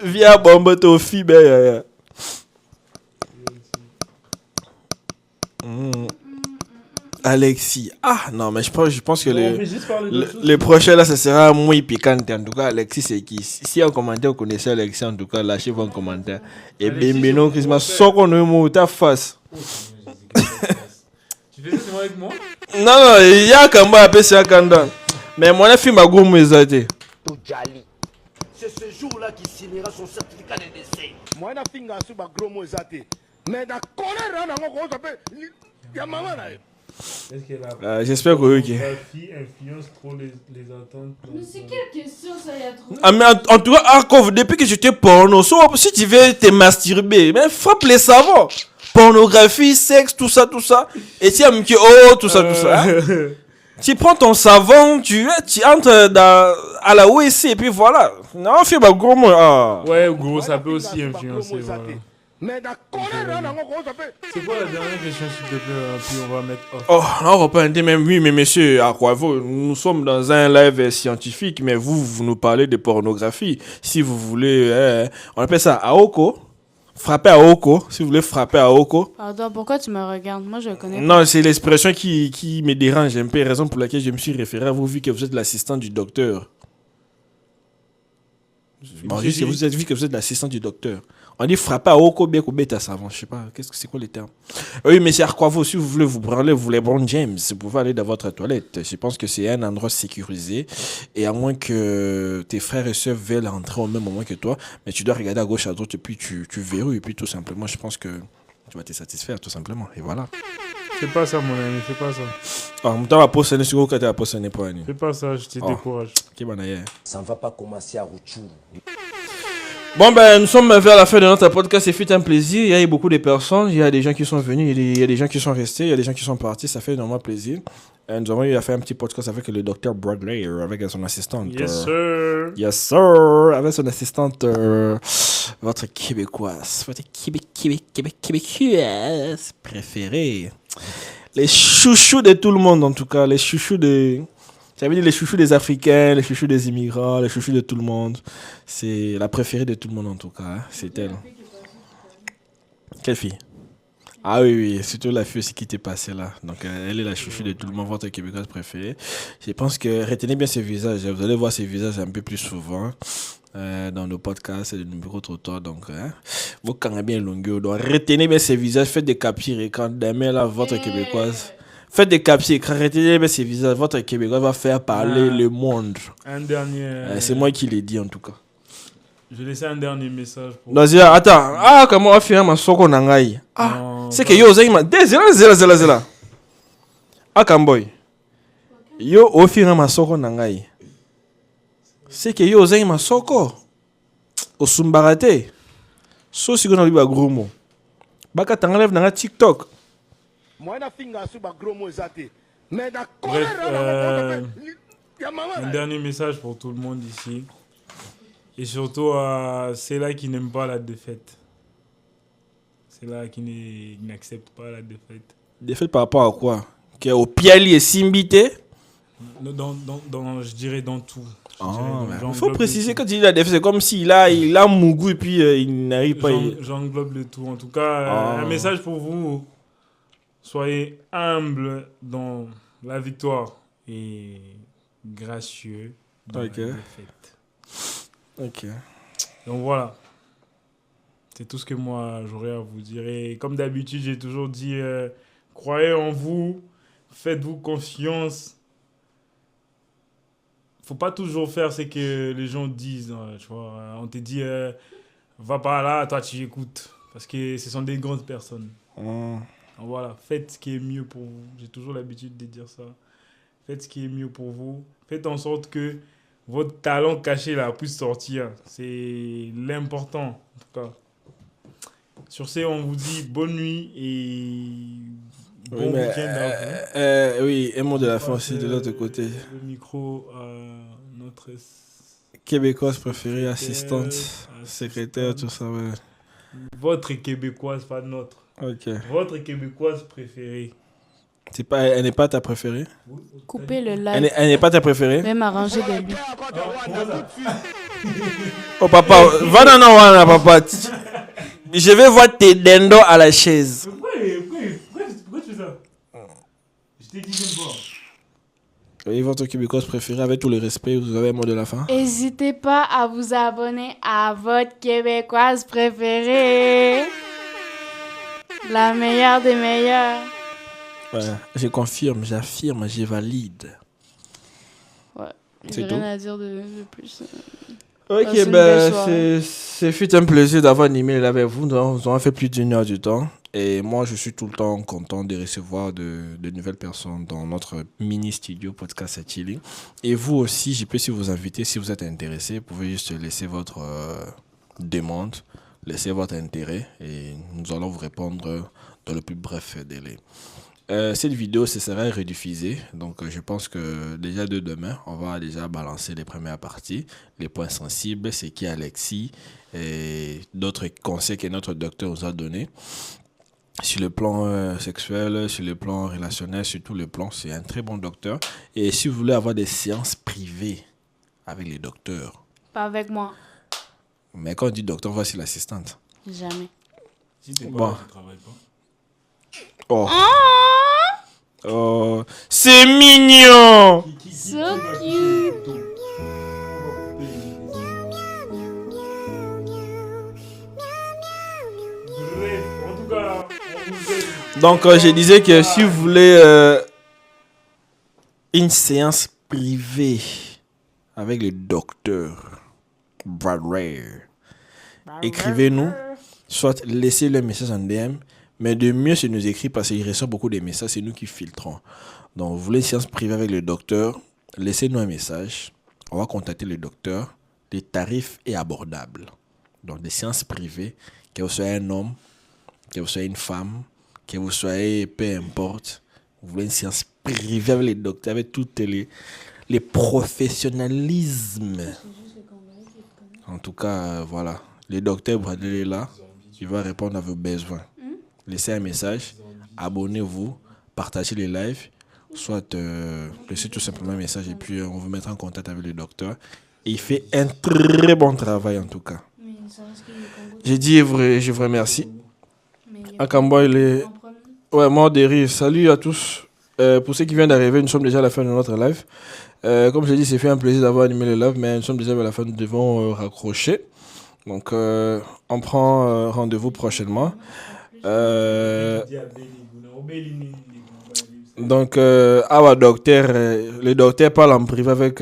[SPEAKER 1] Via bombe to fibe ya. Alexis. Ah non, mais je pense que le prochain là, ça sera muy piquant. En tout cas, Alexis, c'est qui? Si en commentaire vous connaissez Alexis, en tout cas, lâchez-vous un commentaire. Et bienvenue, Christmas. Sors nous ta face.
[SPEAKER 3] Tu fais ça seulement avec moi?
[SPEAKER 1] Non, il y a quand même un peu ça quand même. Mais moi, la fille m'a goûté mes athées.
[SPEAKER 5] Tojali. C'est ce jour-là qui signera son certificat de décès. Moi na finga su ba gros mo zate. Mais na colère na ngo ko ya maman na.
[SPEAKER 3] Est-ce que la
[SPEAKER 1] J'espère que oui.
[SPEAKER 3] fille influence trop les attentes?
[SPEAKER 4] Mais c'est quelle question ça, y a trop.
[SPEAKER 1] Ah, mais en tout cas, Arkov, depuis que j'étais porno, si tu veux te masturber, mais frappe les savants. Pornographie, sexe, tout ça. Et tu as mis tout ça. Hein? Tu prends ton savon, tu entres à la OSC et puis voilà. Non, fais pas gros mot. Ah.
[SPEAKER 3] Ouais, gros, ça peut aussi influencer. Voilà.
[SPEAKER 5] Mais na colère na ngo ko
[SPEAKER 3] C'est quoi la dernière question, s'il te plaît? Puis on va mettre off.
[SPEAKER 1] Oh, là, on va pas dire même oui, mais monsieur Aquavo, nous sommes dans un live scientifique, mais vous nous parlez de pornographie. Si vous voulez, on appelle ça Aoko. Frapper à Oko, si vous voulez frapper à Oko.
[SPEAKER 4] Pardon, pourquoi tu me regardes? Moi, je connais pas.
[SPEAKER 1] Non, c'est l'expression qui me dérange un peu, raison pour laquelle je me suis référé à vous, vu que vous êtes l'assistant du docteur. Bon, juste que vous êtes vu que vous êtes l'assistant du docteur. On dit frapper à Oko, bien bêta savant, je sais pas, c'est quoi les termes? Oui, mais c'est Arquavo, si vous voulez vous branler, vous voulez Brown James, vous pouvez aller dans votre toilette. Je pense que c'est un endroit sécurisé. Et à moins que tes frères et sœurs veuillent rentrer au même moment que toi, mais tu dois regarder à gauche, à droite, et puis tu verrouilles, et puis tout simplement, je pense que tu vas te satisfaire, tout simplement. Et voilà.
[SPEAKER 3] Fais pas ça, mon ami, fais pas ça.
[SPEAKER 1] En même temps, on va poster sur le côté, on va poster pour
[SPEAKER 3] Fais pas ça, je te décourage.
[SPEAKER 7] Ça ne va pas commencer à Rouchou.
[SPEAKER 1] Bon, ben, nous sommes vers la fin de notre podcast. C'est un plaisir. Il y a eu beaucoup de personnes. Il y a des gens qui sont venus. Il y a des gens qui sont restés. Il y a des gens qui sont partis. Ça fait énormément plaisir. Nous avons eu à faire un petit podcast avec le docteur Bradley, avec son assistante.
[SPEAKER 3] Yes, sir.
[SPEAKER 1] Yes, sir. Avec son assistante, votre québécoise. Votre québécoise préférée. Les chouchous de tout le monde, en tout cas. Les chouchous de... Ça veut dire les chouchous des Africains, les chouchous des immigrants, les chouchous de tout le monde. C'est la préférée de tout le monde en tout cas. Hein. C'est elle. Quelle fille? Ah oui, surtout la fille aussi qui t'est passée là. Donc elle est la chouchou de tout le monde, votre québécoise préférée. Je pense que retenez bien ses visages. Vous allez voir ses visages un peu plus souvent dans nos podcasts et de numéros trottoirs. Donc vous connaissez bien Longueur. Donc retenez bien ses visages, faites des captures écran. Demain là, votre québécoise. Faites des captures écran, retenez bien ses visages. Votre québécoise va faire parler le monde.
[SPEAKER 3] Un dernier.
[SPEAKER 1] C'est moi qui l'ai dit en tout cas.
[SPEAKER 3] Je vais laisser un dernier message pour.
[SPEAKER 1] Non, attends. Ah, comment on va faire ma soko nangai? Ah, c'est que yo, zéla. Ah, Kamboy. Yo, au faire ma soko nangai. C'est que yo, zéla ma soko. Au sumbarate. So, si on a eu un gros mot. Baka t'enlève dans TikTok.
[SPEAKER 5] Moi, na finga sous ba gros mot zate. Mais na
[SPEAKER 3] Bref,
[SPEAKER 5] colère,
[SPEAKER 3] un dernier message pour tout le monde ici. Et surtout, c'est là qui n'aime pas la défaite. C'est là qui n'accepte pas la défaite.
[SPEAKER 1] Défaite par rapport à quoi? Que au piali et simbité?
[SPEAKER 3] Je dirais dans tout.
[SPEAKER 1] Il faut préciser quand il dit la défaite, c'est comme s'il a Mougou et puis il n'arrive pas.
[SPEAKER 3] J'englobe le tout. En tout cas, un message pour vous. Soyez humble dans la victoire et gracieux dans la défaite.
[SPEAKER 1] Ok.
[SPEAKER 3] Donc voilà. C'est tout ce que moi j'aurais à vous dire. Et comme d'habitude, j'ai toujours dit croyez en vous, faites-vous confiance. Faut pas toujours faire ce que les gens disent. Tu vois. On te dit va par là, toi tu écoutes. Parce que ce sont des grandes personnes. Donc voilà, faites ce qui est mieux pour vous. J'ai toujours l'habitude de dire ça. Faites ce qui est mieux pour vous. Faites en sorte que votre talent caché là puisse sortir. C'est l'important, en tout cas. Sur ce, on vous dit bonne nuit et bon week-end à vous.
[SPEAKER 1] Oui, un mot de la fin aussi de l'autre côté.
[SPEAKER 3] Le micro à notre
[SPEAKER 1] québécoise préférée, assistante, secrétaire, tout ça. Ouais.
[SPEAKER 3] Votre québécoise, pas notre.
[SPEAKER 1] Ok.
[SPEAKER 3] Votre québécoise préférée.
[SPEAKER 1] Elle n'est pas ta préférée?
[SPEAKER 4] Coupez le live.
[SPEAKER 1] Elle n'est pas ta préférée?
[SPEAKER 4] Même arranger de lui.
[SPEAKER 1] Oh papa, va dans papa. Je vais voir tes dendo à la chaise.
[SPEAKER 3] Pourquoi tu fais ça? Je t'ai dit j'aime pas.
[SPEAKER 1] Oui, votre québécoise préférée, avec tout le respect, vous avez un mot de la fin?
[SPEAKER 4] N'hésitez pas à vous abonner à votre québécoise préférée. La meilleure des meilleures.
[SPEAKER 1] Ouais, je confirme, j'affirme, je valide.
[SPEAKER 4] Ouais,
[SPEAKER 1] C'est
[SPEAKER 4] j'ai
[SPEAKER 1] tout?
[SPEAKER 4] rien à dire de plus.
[SPEAKER 1] Ok,
[SPEAKER 4] C'est une belle soirée.
[SPEAKER 1] c'est fut un plaisir d'avoir animé avec vous. Nous avons fait plus d'1 heure du temps. Et moi, je suis tout le temps content de recevoir de nouvelles personnes dans notre mini-studio podcast at Chilling. Et vous aussi, je peux vous inviter, si vous êtes intéressé, vous pouvez juste laisser votre demande, laisser votre intérêt et nous allons vous répondre dans le plus bref délai. Cette vidéo ce sera rediffusée, donc je pense que déjà de demain on va déjà balancer les premières parties, les points sensibles, c'est qui Alexis et d'autres conseils que notre docteur nous a donnés sur le plan sexuel, sur le plan relationnel, sur tous les plans. C'est un très bon docteur. Et si vous voulez avoir des séances privées avec les docteurs,
[SPEAKER 4] Pas avec moi.
[SPEAKER 1] mais quand on dit docteur, voici l'assistante.
[SPEAKER 4] Jamais.
[SPEAKER 3] Si t'es pas
[SPEAKER 1] Bon.
[SPEAKER 3] là, tu travailles pas.
[SPEAKER 1] Oh. Oh, c'est mignon.
[SPEAKER 4] So cute.
[SPEAKER 3] Bref, en tout cas, on vous aime.
[SPEAKER 1] Donc, je disais que si vous voulez une séance privée avec le docteur Brad Rare, écrivez-nous, soit laissez le message en DM, mais de mieux c'est nous écrire parce qu'il reçoit beaucoup de messages, c'est nous qui filtrons. Donc, vous voulez une séance privée avec le docteur, laissez-nous un message, on va contacter le docteur, les tarifs est abordable. Donc, des séances privées, que vous soyez un homme, que vous soyez une femme, que vous soyez, peu importe, vous voulez une séance privée avec les docteurs, avec tout les professionnalismes. En tout cas, voilà. Le docteur Bradley est là. Il va répondre à vos besoins. Laissez un message, abonnez-vous, partagez les lives, soit laissez tout simplement un message et puis on vous mettra en contact avec le docteur. Et il fait un très bon travail en tout cas. Je dis, je vous remercie. Akamba, il est... Ouais, mort de rire. Salut à tous. Pour ceux qui viennent d'arriver, nous sommes déjà à la fin de notre live. Comme je l'ai dit, c'est fait un plaisir d'avoir animé le live, mais nous sommes déjà à la fin, nous devons raccrocher. Donc, on prend rendez-vous prochainement. Donc, docteur, le docteur parle en privé avec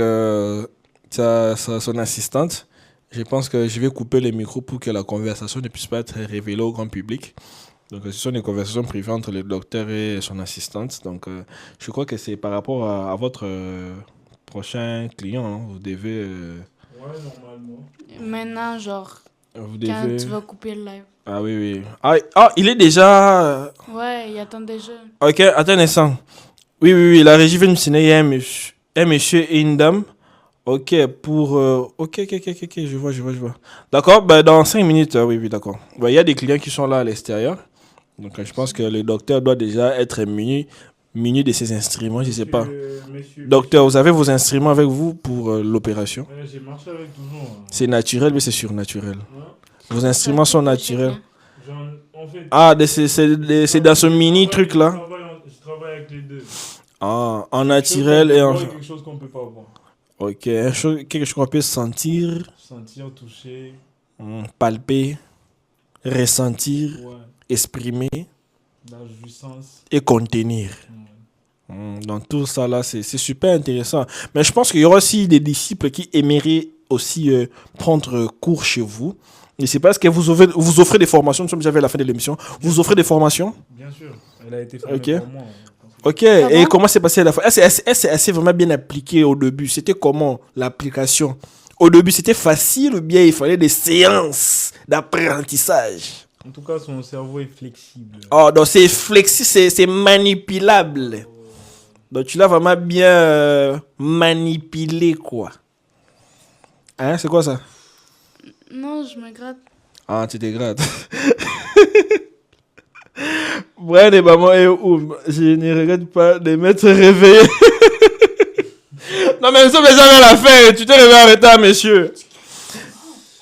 [SPEAKER 1] son assistante. Je pense que je vais couper les micros pour que la conversation ne puisse pas être révélée au grand public. Donc, ce sont des conversations privées entre le docteur et son assistante. Donc, je crois que c'est par rapport à votre prochain client. Hein. Vous devez...
[SPEAKER 3] Ouais, normalement.
[SPEAKER 4] Maintenant, genre,
[SPEAKER 1] vous
[SPEAKER 4] quand
[SPEAKER 1] devez...
[SPEAKER 4] tu vas couper le live.
[SPEAKER 1] Ah oui, oui. Ah, il est déjà...
[SPEAKER 4] Ouais, il attend déjà.
[SPEAKER 1] Ok, attends un instant. Oui, la régie vient me signer, il y a un monsieur et une dame. Ok, pour... Ok, je vois. D'accord, ben, dans 5 minutes, oui, d'accord. Ben, il y a des clients qui sont là à l'extérieur. Donc, je pense que le docteur doit déjà être muni de ses instruments, je ne sais pas. Docteur, vous avez vos instruments avec vous pour l'opération?
[SPEAKER 3] J'ai marché avec toujours.
[SPEAKER 1] C'est naturel, mais c'est surnaturel.
[SPEAKER 3] Ouais.
[SPEAKER 1] Vos instruments sont naturels.
[SPEAKER 3] En fait,
[SPEAKER 1] c'est dans ce mini truc là.
[SPEAKER 3] Je travaille avec les deux.
[SPEAKER 1] Ah, en naturel et en...
[SPEAKER 3] Quelque chose qu'on peut pas voir.
[SPEAKER 1] Ok, quelque chose qu'on peut sentir.
[SPEAKER 3] Sentir, toucher.
[SPEAKER 1] Palper, ressentir,
[SPEAKER 3] Ouais.
[SPEAKER 1] exprimer.
[SPEAKER 3] La jouissance.
[SPEAKER 1] Et contenir.
[SPEAKER 3] Ouais.
[SPEAKER 1] Donc tout ça là, c'est super intéressant. Mais je pense qu'il y aura aussi des disciples qui aimeraient aussi prendre cours chez vous. Je ne sais pas, est-ce que vous offrez des formations? Nous sommes déjà à la fin de l'émission. Vous offrez des formations?
[SPEAKER 3] Bien sûr, elle a été formée par moi.
[SPEAKER 1] Ok, et comment s'est passé la fois? Elle s'est vraiment bien appliquée au début. C'était comment l'application? Au début, c'était facile ou bien il fallait des séances d'apprentissage?
[SPEAKER 3] En tout cas, son cerveau est flexible.
[SPEAKER 1] Oh, donc c'est flexible, c'est manipulable. Donc tu l'as vraiment bien manipulé, quoi. Hein, c'est quoi ça?
[SPEAKER 4] Non, je me gratte.
[SPEAKER 1] Ah, tu te grattes. Brian et maman et Oum, je ne regrette pas de m'être réveillé. Non, mais nous sommes déjà à la fin. Tu t'es réveillé en retard, monsieur.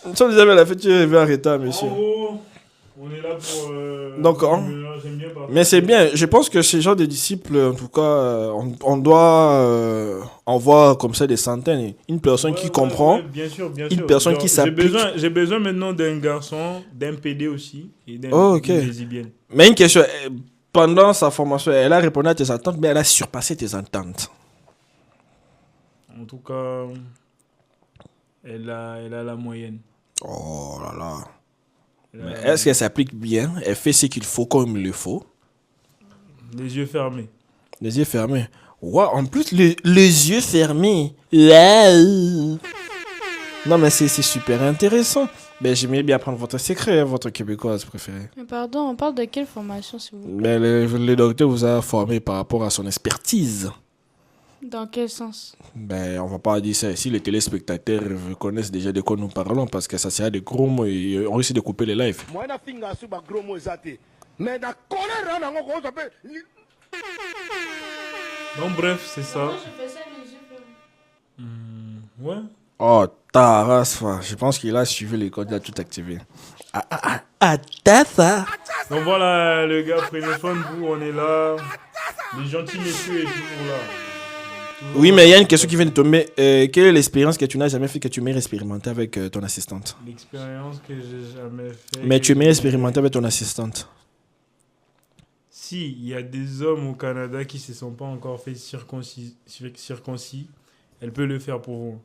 [SPEAKER 1] Nous sommes déjà à la fin, tu t'es réveillé en retard, monsieur.
[SPEAKER 3] En gros, on est là pour...
[SPEAKER 1] Donc,
[SPEAKER 3] j'aime bien
[SPEAKER 1] mais c'est bien. Je pense que ces gens de disciples, en tout cas, on doit en voir comme ça des centaines. Une personne qui comprend,
[SPEAKER 3] bien sûr.
[SPEAKER 1] une personne qui s'applique.
[SPEAKER 3] J'ai besoin maintenant d'un garçon, d'un PD aussi, et d'une lesbienne.
[SPEAKER 1] Mais une question, pendant sa formation, elle a répondu à tes attentes, mais elle a surpassé tes attentes.
[SPEAKER 3] En tout cas, elle a la moyenne.
[SPEAKER 1] Oh là là. Mais est-ce qu'elle s'applique bien? Elle fait ce qu'il faut comme il le faut?
[SPEAKER 3] Les yeux fermés.
[SPEAKER 1] Les yeux fermés. Wow, en plus, les yeux fermés. Wow. Non, mais c'est super intéressant. Ben, j'aimerais bien apprendre votre secret, votre québécoise préférée.
[SPEAKER 4] Mais pardon, on parle de quelle formation, s'il vous plaît?
[SPEAKER 1] Mais le docteur vous a formé par rapport à son expertise.
[SPEAKER 4] Dans quel sens?
[SPEAKER 1] Ben, on va pas dire ça ici. Les téléspectateurs connaissent déjà de quoi nous parlons parce que ça sert à des gros mots et on risque de couper les lives.
[SPEAKER 3] Donc, bref, c'est ça. Ouais.
[SPEAKER 1] Oh, Tarasfa. Je pense qu'il a suivi les codes, il a tout activé. Tassa.
[SPEAKER 3] Donc voilà, le gars, prenez soin de vous, on est là. Les gentils messieurs est toujours là.
[SPEAKER 1] Oui, mais il y a une question qui vient de tomber. Quelle est l'expérience que tu n'as jamais fait que tu aimerais expérimenter avec ton assistante?
[SPEAKER 3] L'expérience que j'ai jamais fait.
[SPEAKER 1] Mais tu aimerais expérimenter avec ton assistante?
[SPEAKER 3] Si, il y a des hommes au Canada qui ne se sont pas encore fait circoncis, elle peut le faire pour vous.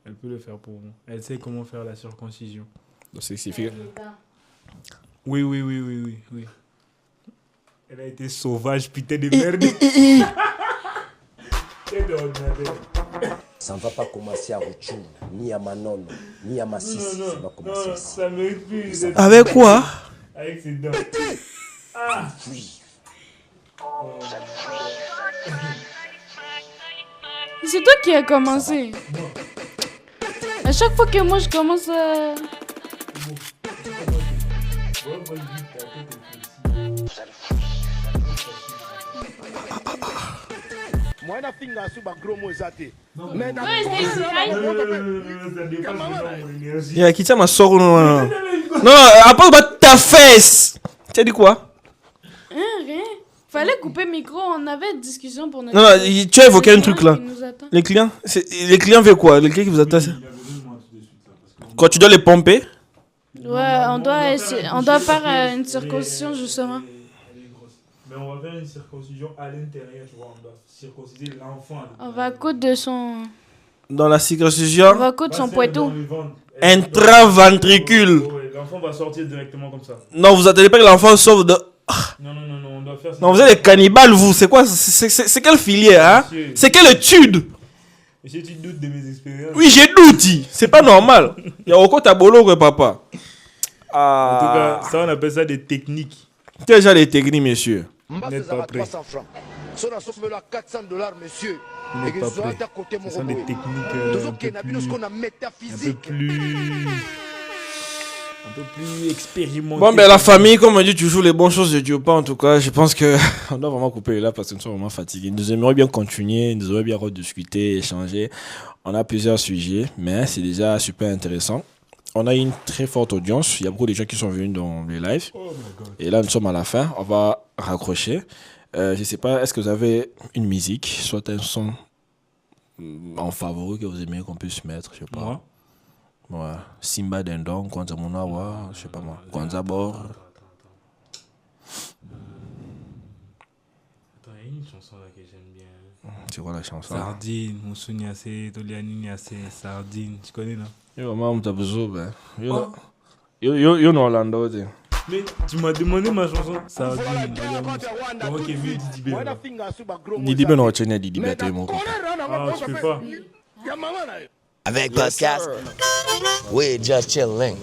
[SPEAKER 3] Elle peut le faire pour vous. Elle sait comment faire la circoncision.
[SPEAKER 1] Donc, c'est suffit.
[SPEAKER 3] Oui. Elle a été sauvage, putain de merde.
[SPEAKER 7] Ça ne va pas commencer à Rouchou, ni à Manon, ni à Massis. Ça va commencer ici.
[SPEAKER 3] Ça mérite plus.
[SPEAKER 1] Avec quoi?
[SPEAKER 3] Avec ses dents. Ah.
[SPEAKER 4] C'est toi qui as commencé. À chaque fois que moi je commence à...
[SPEAKER 1] Il y a qui tient ma soeur. Non, après ta fesse. Tu as dit quoi?
[SPEAKER 4] Rien. Fallait couper le micro, on avait une discussion pour notre...
[SPEAKER 1] Non, tu as évoqué un truc là.
[SPEAKER 4] qui nous attend.
[SPEAKER 1] Les clients veulent quoi? Les clients qui vous attendent? Quand tu dois les pomper?
[SPEAKER 4] Ouais, on doit faire une circoncision justement.
[SPEAKER 3] Elle est grosse. Mais on va faire une circoncision à l'intérieur, tu vois. On doit circonciser l'enfant.
[SPEAKER 4] On va coudre de son...
[SPEAKER 1] Dans la circoncision?
[SPEAKER 4] On va coudre son poitou.
[SPEAKER 1] Intraventricule.
[SPEAKER 3] Ouais, l'enfant va sortir directement comme ça.
[SPEAKER 1] Non, vous attendez pas que l'enfant sorte de...
[SPEAKER 3] Non, on doit faire ça.
[SPEAKER 1] Non, vous êtes des cannibales, vous. C'est quoi? C'est quelle filière, hein?
[SPEAKER 3] Monsieur.
[SPEAKER 1] C'est quelle étude?
[SPEAKER 3] Monsieur, tu doutes de mes expériences?
[SPEAKER 1] Oui, j'ai doute. C'est pas normal. Y'a encore ta bolo, papa.
[SPEAKER 3] En tout cas, ça, on appelle ça des techniques.
[SPEAKER 1] Tu as déjà les techniques, monsieur.
[SPEAKER 3] N'êtes pas prêt.
[SPEAKER 5] 300 francs. Si on a sauvé là 400 $, monsieur.
[SPEAKER 3] Vous n'êtes pas prêt. Ce sont des techniques un peu plus expérimentées.
[SPEAKER 1] Bon, ben la famille, comme on dit toujours, les bonnes choses ne durent pas. En tout cas, je pense que on doit vraiment couper là parce que nous sommes vraiment fatigués. Nous aimerions bien continuer, nous aimerions bien rediscuter, échanger. On a plusieurs sujets, mais c'est déjà super intéressant. On a une très forte audience. Il y a beaucoup de gens qui sont venus dans les lives. Et là, nous sommes à la fin. On va raccrocher. Je ne sais pas, est-ce que vous avez une musique, soit un son en favori que vous aimez qu'on puisse mettre, je sais pas.
[SPEAKER 3] Moi?
[SPEAKER 1] Ouais. Simba Dendong, Kwanza Munawa, je sais pas moi. Kwanza Bor.
[SPEAKER 3] Attends, il y a une chanson là que j'aime bien.
[SPEAKER 1] C'est quoi la chanson?
[SPEAKER 3] Sardine, Moussou-Niassé, Toliani-Niassé, Sardine. Tu connais, non?
[SPEAKER 1] Yo, maman, t'as besoin, ben. Yo, no Orlando, t'es.
[SPEAKER 3] Mais tu m'as demandé ma chanson. Sardine. Ok, mieux Didi Bé.
[SPEAKER 1] Didi Ben, on retient Didi Ben, t'es mon copain.
[SPEAKER 3] Ah, tu peux pas.
[SPEAKER 8] Avec podcast, we just chilling.